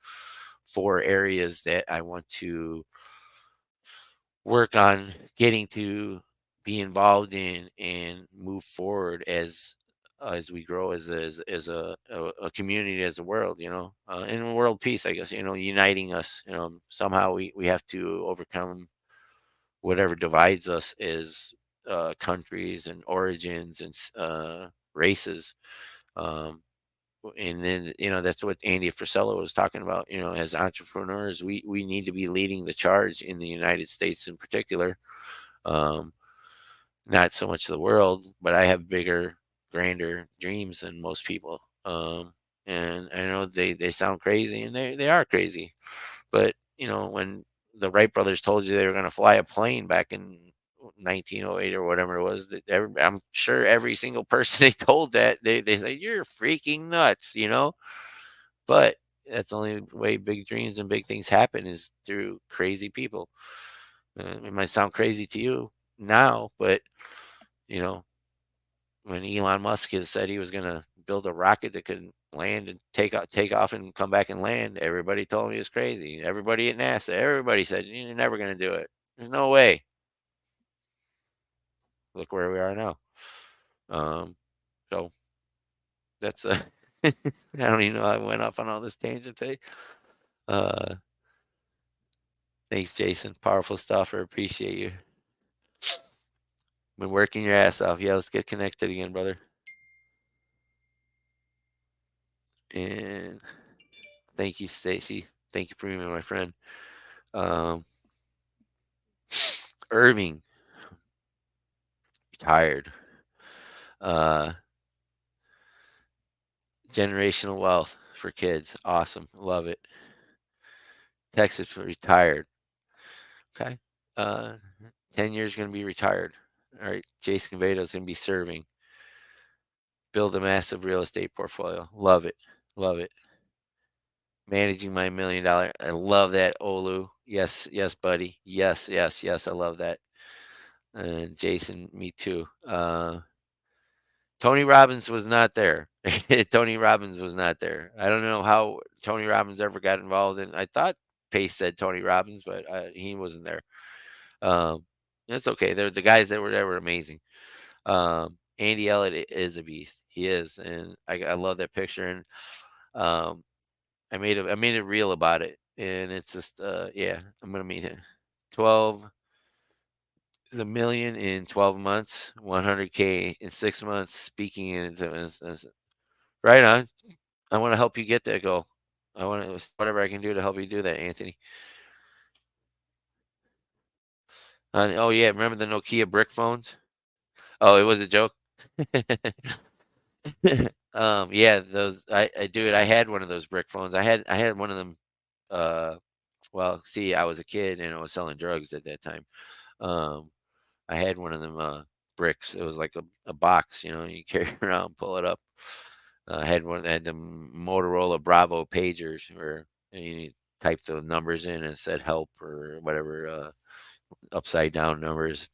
4 areas that I want to work on getting to be involved in and move forward as we grow as a community, as a world, and world peace, I guess, uniting us. Somehow we have to overcome whatever divides us as countries and origins and races. Um, and then that's what Andy Frisella was talking about. As entrepreneurs, we need to be leading the charge in the United States in particular. Um, Not so much the world, but I have bigger, grander dreams than most people. And I know they sound crazy, and they are crazy. But when the Wright brothers told you they were going to fly a plane back in 1908 or whatever it was, that I'm sure every single person they told that, they say you're freaking nuts. But that's the only way big dreams and big things happen, is through crazy people. It might sound crazy to you now, but you know when Elon Musk has said he was going to build a rocket that could land and take off and come back and land, everybody told me he was crazy. Everybody at NASA, everybody said you're never going to do it. There's no way. Look where we are now. Um, so that's a. I don't even know how I went off on all this tangent today. Uh, Thanks, Jason. Powerful stuff. I appreciate you. Been working your ass off. Yeah, let's get connected again, brother. And thank you, Stacy. Thank you for being my friend. Um, Irving, retired. Uh, Generational wealth for kids. Awesome. Love it. Texas for retired. Okay. Uh, 10 years going to be retired. All right. Jason Veto's going to be serving. Build a massive real estate portfolio. Love it. Love it. Managing my $1 million. I love that, Olu. Yes, yes, buddy. Yes, yes, yes. I love that. And Jason, me too. Tony Robbins was not there. Tony Robbins was not there. I don't know how Tony Robbins ever got involved in. I thought Pace said Tony Robbins, but he wasn't there. It's okay. They're the guys that were there were amazing. Andy Elliott is a beast. He is, and I love that picture. And um, I made a reel about it, and it's just yeah. I'm gonna meet him. 12 is a million in 12 months, 100K in 6 months. Speaking in right on. I want to help you get that goal. I want to whatever I can do to help you do that, Anthony. Oh yeah, remember the Nokia brick phones? Oh, it was a joke. Yeah, those I do it. I had one of those brick phones. I had one of them. Uh, well, see, I was a kid and I was selling drugs at that time. Um, I had one of them bricks. It was like a box, you carry it around, pull it up. I had one that had the Motorola Bravo pagers where you typed the numbers in and said help or whatever, upside down numbers.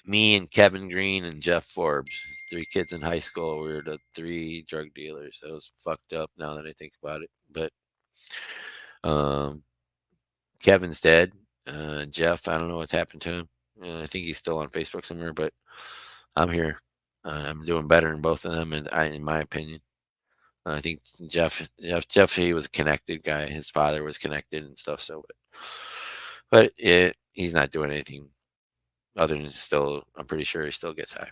Me and Kevin Green and Jeff Forbes. three kids in high school. We were the three drug dealers. It was fucked up now that I think about it. But um, Kevin's dead. Jeff, I don't know what's happened to him. I think he's still on Facebook somewhere, but I'm here. I'm doing better than both of them, and in my opinion. I think Jeff, he was a connected guy. His father was connected and stuff. So, he's not doing anything other than still. I'm pretty sure he still gets high.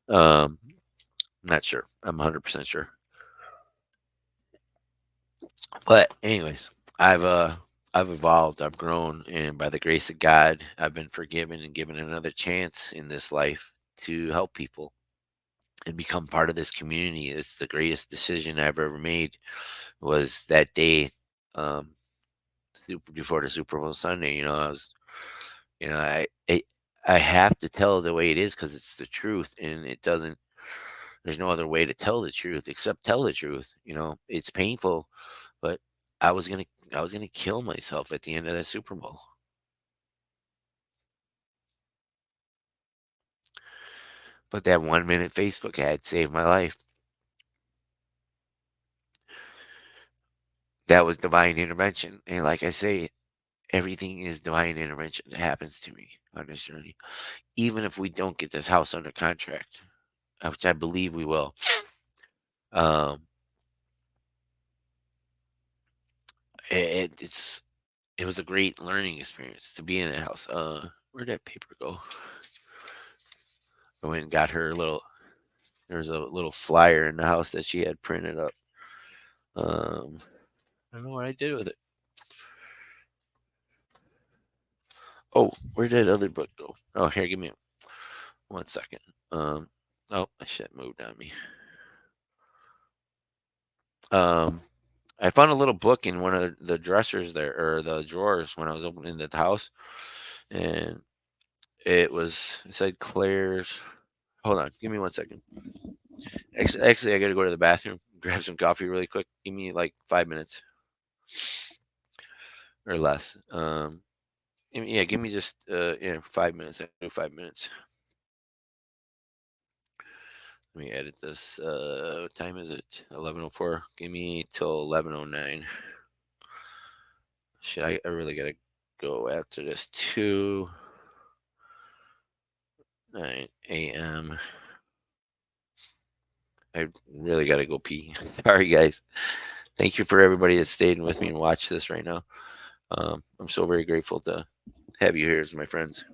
Um, I'm not sure. I'm 100% sure. But anyways, I've uh I've evolved. I've grown, and by the grace of God, I've been forgiven and given another chance in this life to help people and become part of this community. It's the greatest decision I've ever made. Was that day. Um, Before the Super Bowl Sunday. I was, you know, I have to tell it the way it is because it's the truth, and it doesn't. There's no other way to tell the truth except tell the truth. It's painful, but I was gonna I was gonna kill myself at the end of that Super Bowl. But that 1 minute Facebook ad saved my life. That was divine intervention, and like I say, everything is divine intervention that happens to me on this journey. Even if we don't get this house under contract, which I believe we will. Um, it was a great learning experience to be in that house. Where'd that paper go? I went and got her a little. There was a little flyer in the house that she had printed up. Um, I don't know what I did with it. Oh, where did that other book go? Oh, here, give me 1 second. Oh, that shit moved on me. Um, I found a little book in one of the dressers there, or the drawers when I was opening the house, and it said Claire's. Hold on, give me 1 second. Actually, I got to go to the bathroom, grab some coffee really quick. Give me like 5 minutes or less. Yeah, give me just 5 minutes. I do 5 minutes. Let me edit this. What time is it? 11:04. Give me till 11:09. Shit, I really gotta go after this too. 9 a.m. I really gotta go pee. Sorry, guys. Thank you for everybody that stayed with me and watched this right now. I'm so very grateful to have you here as my friends.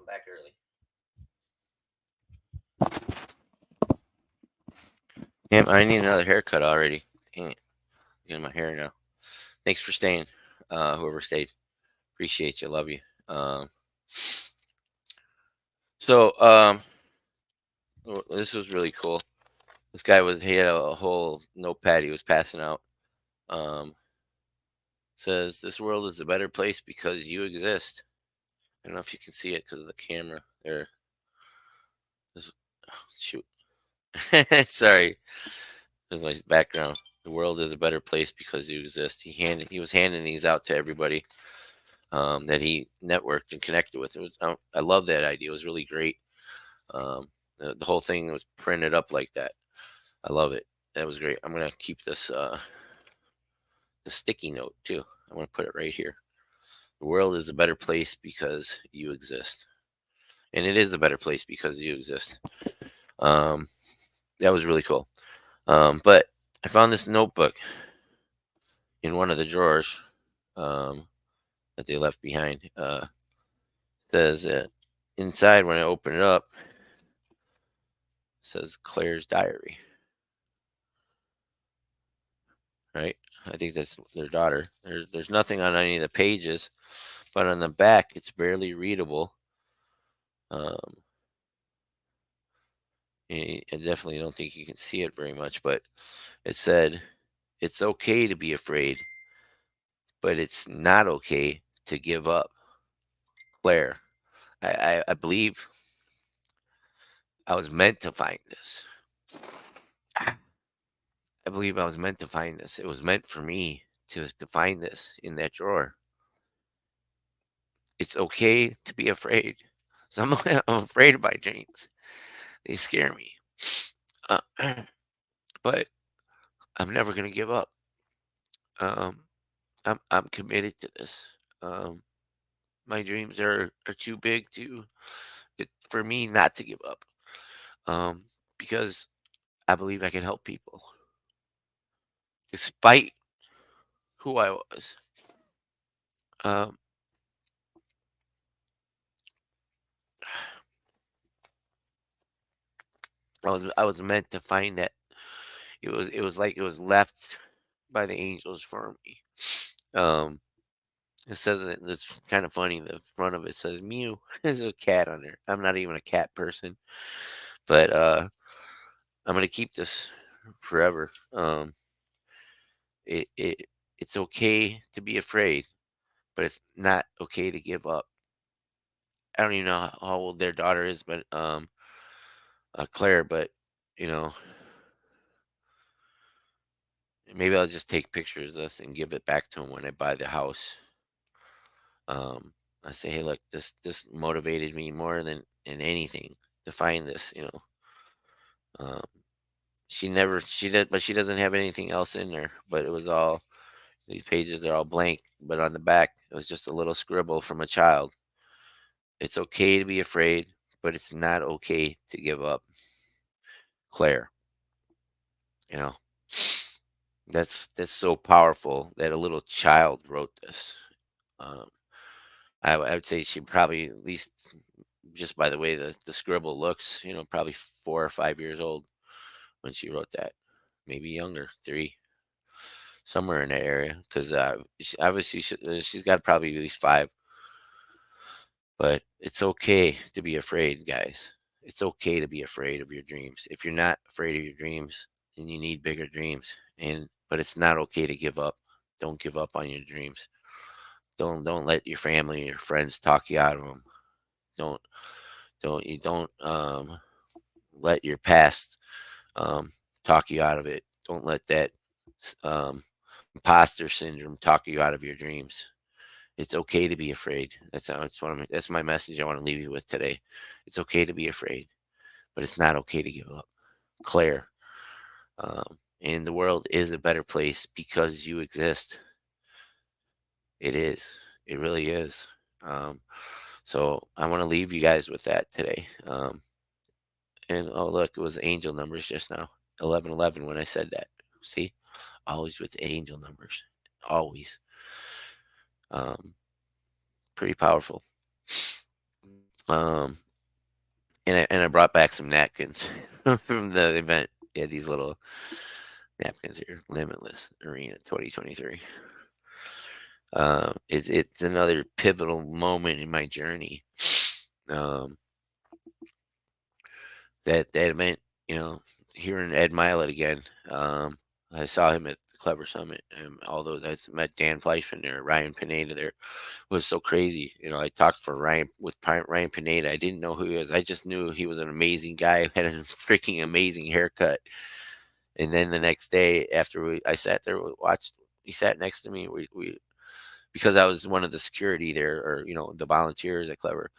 I'm back early. Damn, I need another haircut already. Dang it. Getting my hair now. Thanks for staying. Whoever stayed. Appreciate you. Love you. So, this was really cool. This guy he had a whole notepad he was passing out. Says, this world is a better place because you exist. I don't know if you can see it because of the camera. There. Shoot. Sorry. There's my background. The world is a better place because you exist. He was handing these out to everybody that he networked and connected with. I love that idea. It was really great. The whole thing was printed up like that. I love it. That was great. I'm gonna keep this the sticky note too. I'm gonna put it right here. The world is a better place because you exist, and it is a better place because you exist. Um, that was really cool. But I found this notebook in one of the drawers that they left behind. Says inside when I open it up, says Claire's diary. Right? I think that's their daughter. There's nothing on any of the pages, but on the back it's barely readable. Um, I definitely don't think you can see it very much, but it said, "It's okay to be afraid, but it's not okay to give up." Claire, I believe I was meant to find this. I believe I was meant to find this. It was meant for me to find this in that drawer. It's okay to be afraid. So I'm afraid of my dreams. They scare me. Uh, but I'm never gonna give up. Um, I'm committed to this. Um, my dreams are too big for me not to give up. Um, because I believe I can help people despite who I was. Um, I was meant to find that. It was like it was left by the angels for me. Um, it says it's kind of funny. The front of it says Mew. There's a cat on there. I'm not even a cat person, but I'm gonna keep this forever. It it's okay to be afraid, but it's not okay to give up. I don't even know how old their daughter is, but Claire. But you know, maybe I'll just take pictures of this and give it back to him when I buy the house. Um, I say, hey, look, this motivated me more than anything to find this. Um, she did, but she doesn't have anything else in there. But it was all these pages are all blank. But on the back, it was just a little scribble from a child. It's okay to be afraid, but it's not okay to give up. Claire, you know, that's so powerful that a little child wrote this. Um, I would say she probably at least just by the way the scribble looks, probably 4 or 5 years old when she wrote that, maybe younger, 3, somewhere in that area. Because obviously she's got probably at least 5. But it's okay to be afraid, guys. It's okay to be afraid of your dreams. If you're not afraid of your dreams, then you need bigger dreams. But it's not okay to give up. Don't give up on your dreams. Don't let your family, your friends talk you out of them. Don't don't let your past um, talk you out of it. Don't let that um, imposter syndrome talk you out of your dreams. It's okay to be afraid. That's my message I want to leave you with today. It's okay to be afraid, but it's not okay to give up. Claire, and the world is a better place because you exist. It is. It really is. Um, so I want to leave you guys with that today. And oh look, it was angel numbers just now. 1111 when I said that. See? Always with angel numbers. Always. Um, pretty powerful. Um, and I brought back some napkins from the event. Yeah, these little napkins here, Limitless Arena 2023. It's another pivotal moment in my journey. Um, that event, you know, hearing Ed Milet again. I saw him at the Clever Summit, and although I met Dan Fleischman there, Ryan Pineda there, was so crazy. You know, I talked for Ryan Pineda. I didn't know who he was. I just knew he was an amazing guy, had a freaking amazing haircut. And then the next day, after I sat there, we watched. He sat next to me. We because I was one of the security there, or the volunteers at Clever.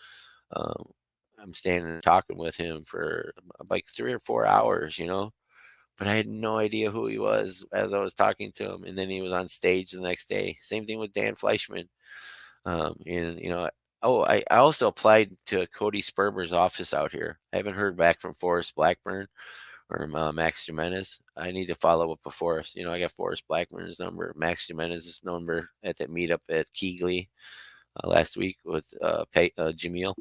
Um, I'm standing and talking with him for like 3 or 4 hours, but I had no idea who he was as I was talking to him. And then he was on stage the next day. Same thing with Dan Fleischman. And oh, I also applied to Cody Sperber's office out here. I haven't heard back from Forrest Blackburn or Max Jimenez. I need to follow up with Forrest. I got Forrest Blackburn's number, Max Jimenez's number at that meetup at Keighley last week with Jamil.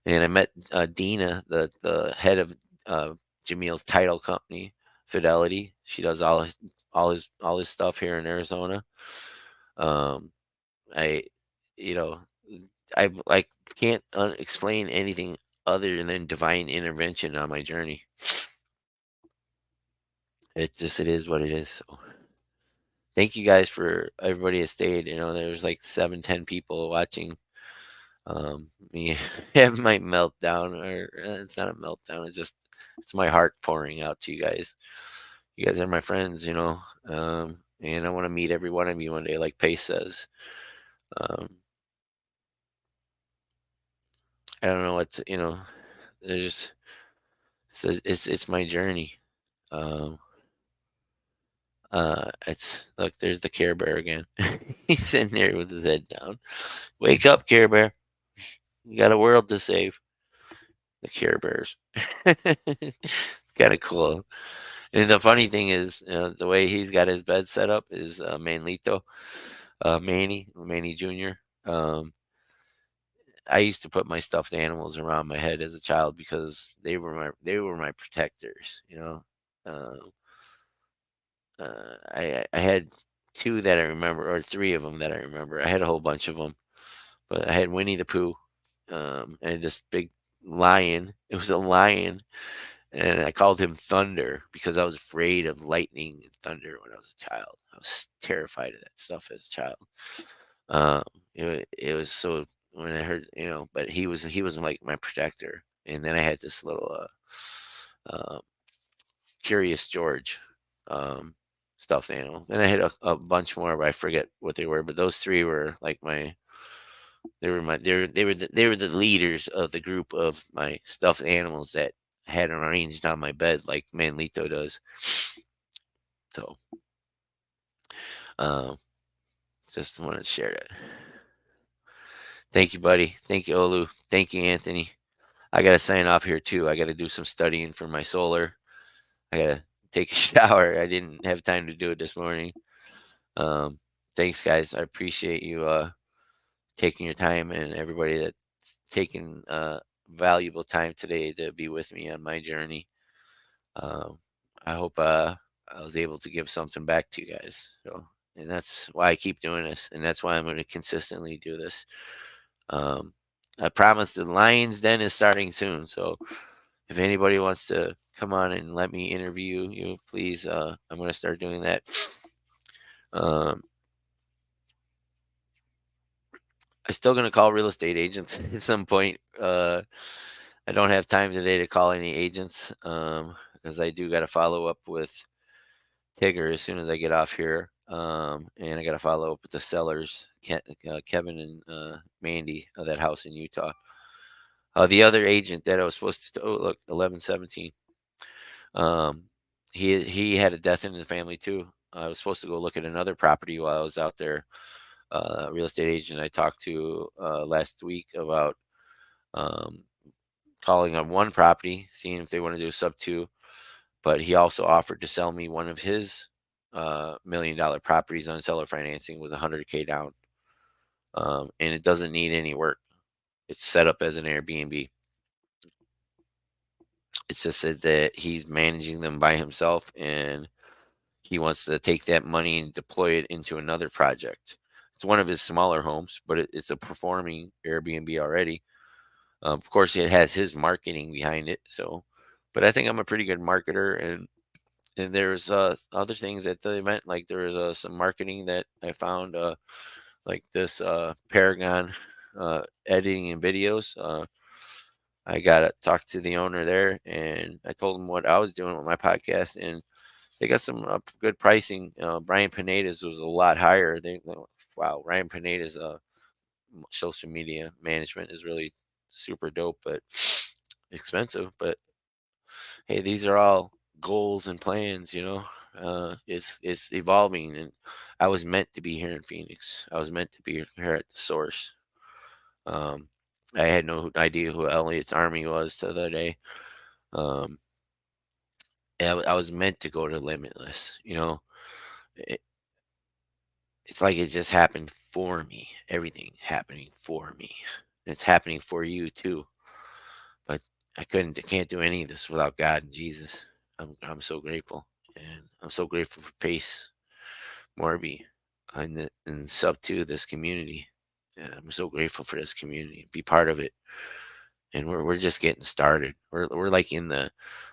And I met Dina, the head of Jamil's title company, Fidelity. She does all his stuff here in Arizona. Um, I, you know, I can't explain anything other than divine intervention on my journey. It is what it is. So thank you guys for everybody that stayed. There was like 7, 10 people watching me have my meltdown, or it's not a meltdown. It's my heart pouring out to you guys. You guys are my friends, and I want to meet every one of you one day, like Pace says. Um, I don't know what's, there's, it's my journey. Um, it's look, there's the Care Bear again. He's sitting there with his head down. Wake up, Care Bear. You got a world to save. The Care Bears. It's kind of cool. And the funny thing is, the way he's got his bed set up is Manlito, Manny Jr. I used to put my stuffed animals around my head as a child because they were my protectors. Uh, I had two that I remember, or three of them that I remember. I had a whole bunch of them, but I had Winnie the Pooh, and this big lion. It was a lion, and I called him Thunder because I was afraid of lightning and thunder when I was a child. I was terrified of that stuff as a child. Um, it was so when I heard, but he was like my protector. And then I had this little Curious George um, stuffed animal, and I had a bunch more, but I forget what they were. But those three were like they were the leaders of the group of my stuffed animals that I had arranged on my bed like Manlito does. So, um, just wanted to share that. Thank you, buddy. Thank you, Olu. Thank you, Anthony. I gotta sign off here too. I gotta do some studying for my solar. I gotta take a shower. I didn't have time to do it this morning. Um, Thanks, guys. I appreciate you taking your time, and everybody that's taking valuable time today to be with me on my journey. Um, I hope I was able to give something back to you guys. So, and that's why I keep doing this, and that's why I'm going to consistently do this. Um, I promise the Lions Den is starting soon, so if anybody wants to come on and let me interview you, please, I'm going to start doing that. Um, I'm still going to call real estate agents at some point. I don't have time today to call any agents because I do got to follow up with Tigger as soon as I get off here. And I got to follow up with the sellers, Kevin and Mandy of that house in Utah. The other agent that I was supposed to, oh, look, 1117. Um, he had a death in the family too. I was supposed to go look at another property while I was out there. Real estate agent I talked to last week about um, calling on one property, seeing if they want to do a sub two. But he also offered to sell me one of his $1 million properties on seller financing with 100K down, and it doesn't need any work. It's set up as an Airbnb. It's just that he's managing them by himself, and he wants to take that money and deploy it into another project. It's one of his smaller homes, but it's a performing Airbnb already. Of course, it has his marketing behind it. So, but I think I'm a pretty good marketer, and there's other things at the event. Like there was some marketing that I found, like this Paragon editing and videos. I got to talk to the owner there, and I told him what I was doing with my podcast, and they got some good pricing. Brian Pineda's was a lot higher. Wow, Ryan Pineda's social media management is really super dope, but expensive. But hey, these are all goals and plans, you know. It's evolving, and I was meant to be here in Phoenix. I was meant to be here at the source. Um, I had no idea who Elliot's Army was till the other day. Um, I was meant to go to Limitless. You know, it, it's like it just happened for me. Everything happening for me. It's happening for you too. But I can't do any of this without God and Jesus. I'm so grateful, and I'm so grateful for Pace Morby and sub to this community. Yeah, I'm so grateful for this community, be part of it, and we're just getting started. We're like in the,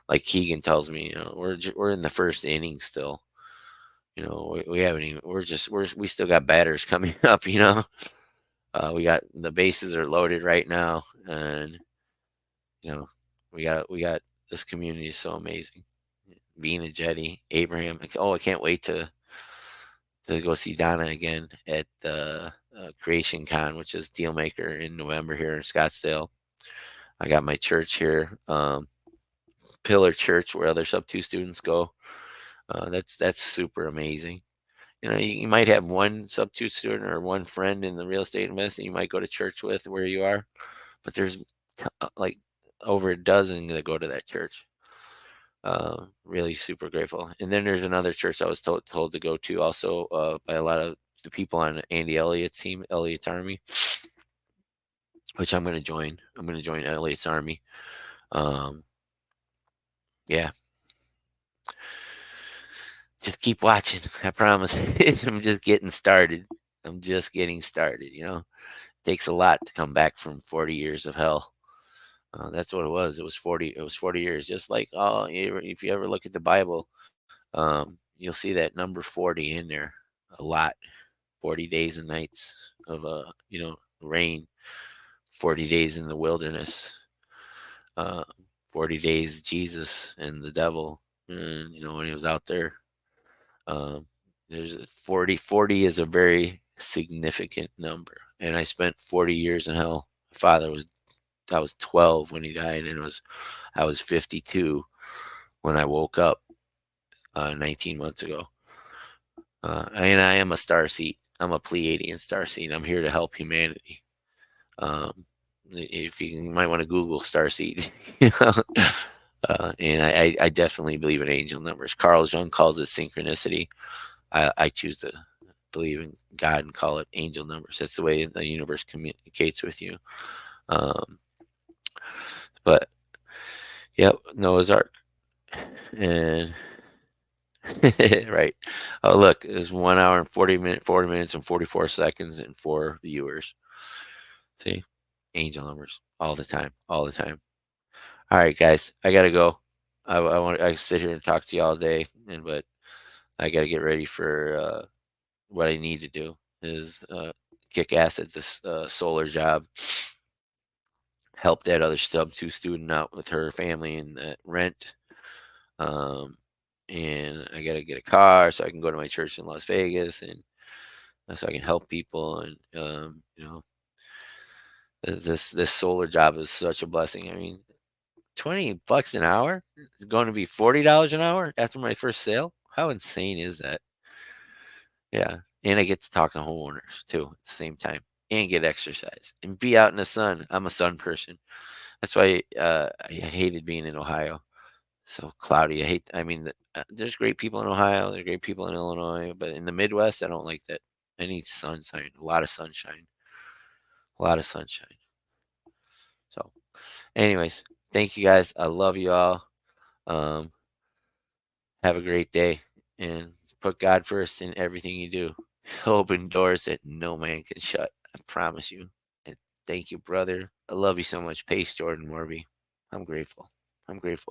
like Keegan tells me, you know, we're in the first inning still. You know, we haven't even. We still got batters coming up. You know, we got the bases are loaded right now, and you know, we got this community is so amazing. Being a Jetty, Abraham. Oh, I can't wait to go see Donna again at the Creation Con, which is Dealmaker in November here in Scottsdale. I got my church here, Pillar Church, where other sub two students go. That's super amazing. You know, you might have one sub two student or one friend in the real estate investing you might go to church with where you are, but there's like over a dozen that go to that church. Really super grateful. And then there's another church I was told to go to also by a lot of the people on Andy Elliott's team, Elliott's Army, which I'm going to join. I'm going to join Elliott's Army. Um, yeah, just keep watching. I promise. I'm just getting started. I'm just getting started. You know, it takes a lot to come back from 40 years of hell. That's what it was. It was 40. It was 40 years. Just like if you ever look at the Bible, you'll see that number 40 in there a lot. 40 days and nights of rain, 40 days in the wilderness, uh 40 days Jesus and the devil, and when he was out there. um there's 40 is a very significant number, and I spent 40 years in hell. My father was I was 12 when he died, and I was 52 when I woke up 19 months ago. And I am a star seed. I'm a Pleiadian star seed. I'm here to help humanity. Um, if you might want to Google star seeds, you know? And I definitely believe in angel numbers. Carl Jung calls it synchronicity. I choose to believe in God and call it angel numbers. That's the way the universe communicates with you. Um, but yep, Noah's Ark, and right. Oh, look, it's 1 hour and 40 minutes and 44 seconds and 4 viewers. See, angel numbers all the time, all the time. All right, guys, I gotta go. I sit here and talk to you all day, but I gotta get ready for what I need to do is kick ass at this solar job. Help that other sub two student out with her family and that rent. Um, and I gotta get a car so I can go to my church in Las Vegas, and so I can help people. And this solar job is such a blessing. I mean, $20 an hour is going to be $40 an hour after my first sale. How insane is that? Yeah. And I get to talk to homeowners too at the same time and get exercise and be out in the sun. I'm a sun person. That's why I hated being in Ohio. So cloudy. I mean, there's great people in Ohio. There's great people in Illinois, but in the Midwest, I don't like that. I need sunshine, a lot of sunshine, a lot of sunshine. Anyways, thank you guys. I love you all. Um, have a great day and put God first in everything you do. Open doors that no man can shut. I promise you. And thank you, brother. I love you so much. Pace Jordan Morby. I'm grateful. I'm grateful.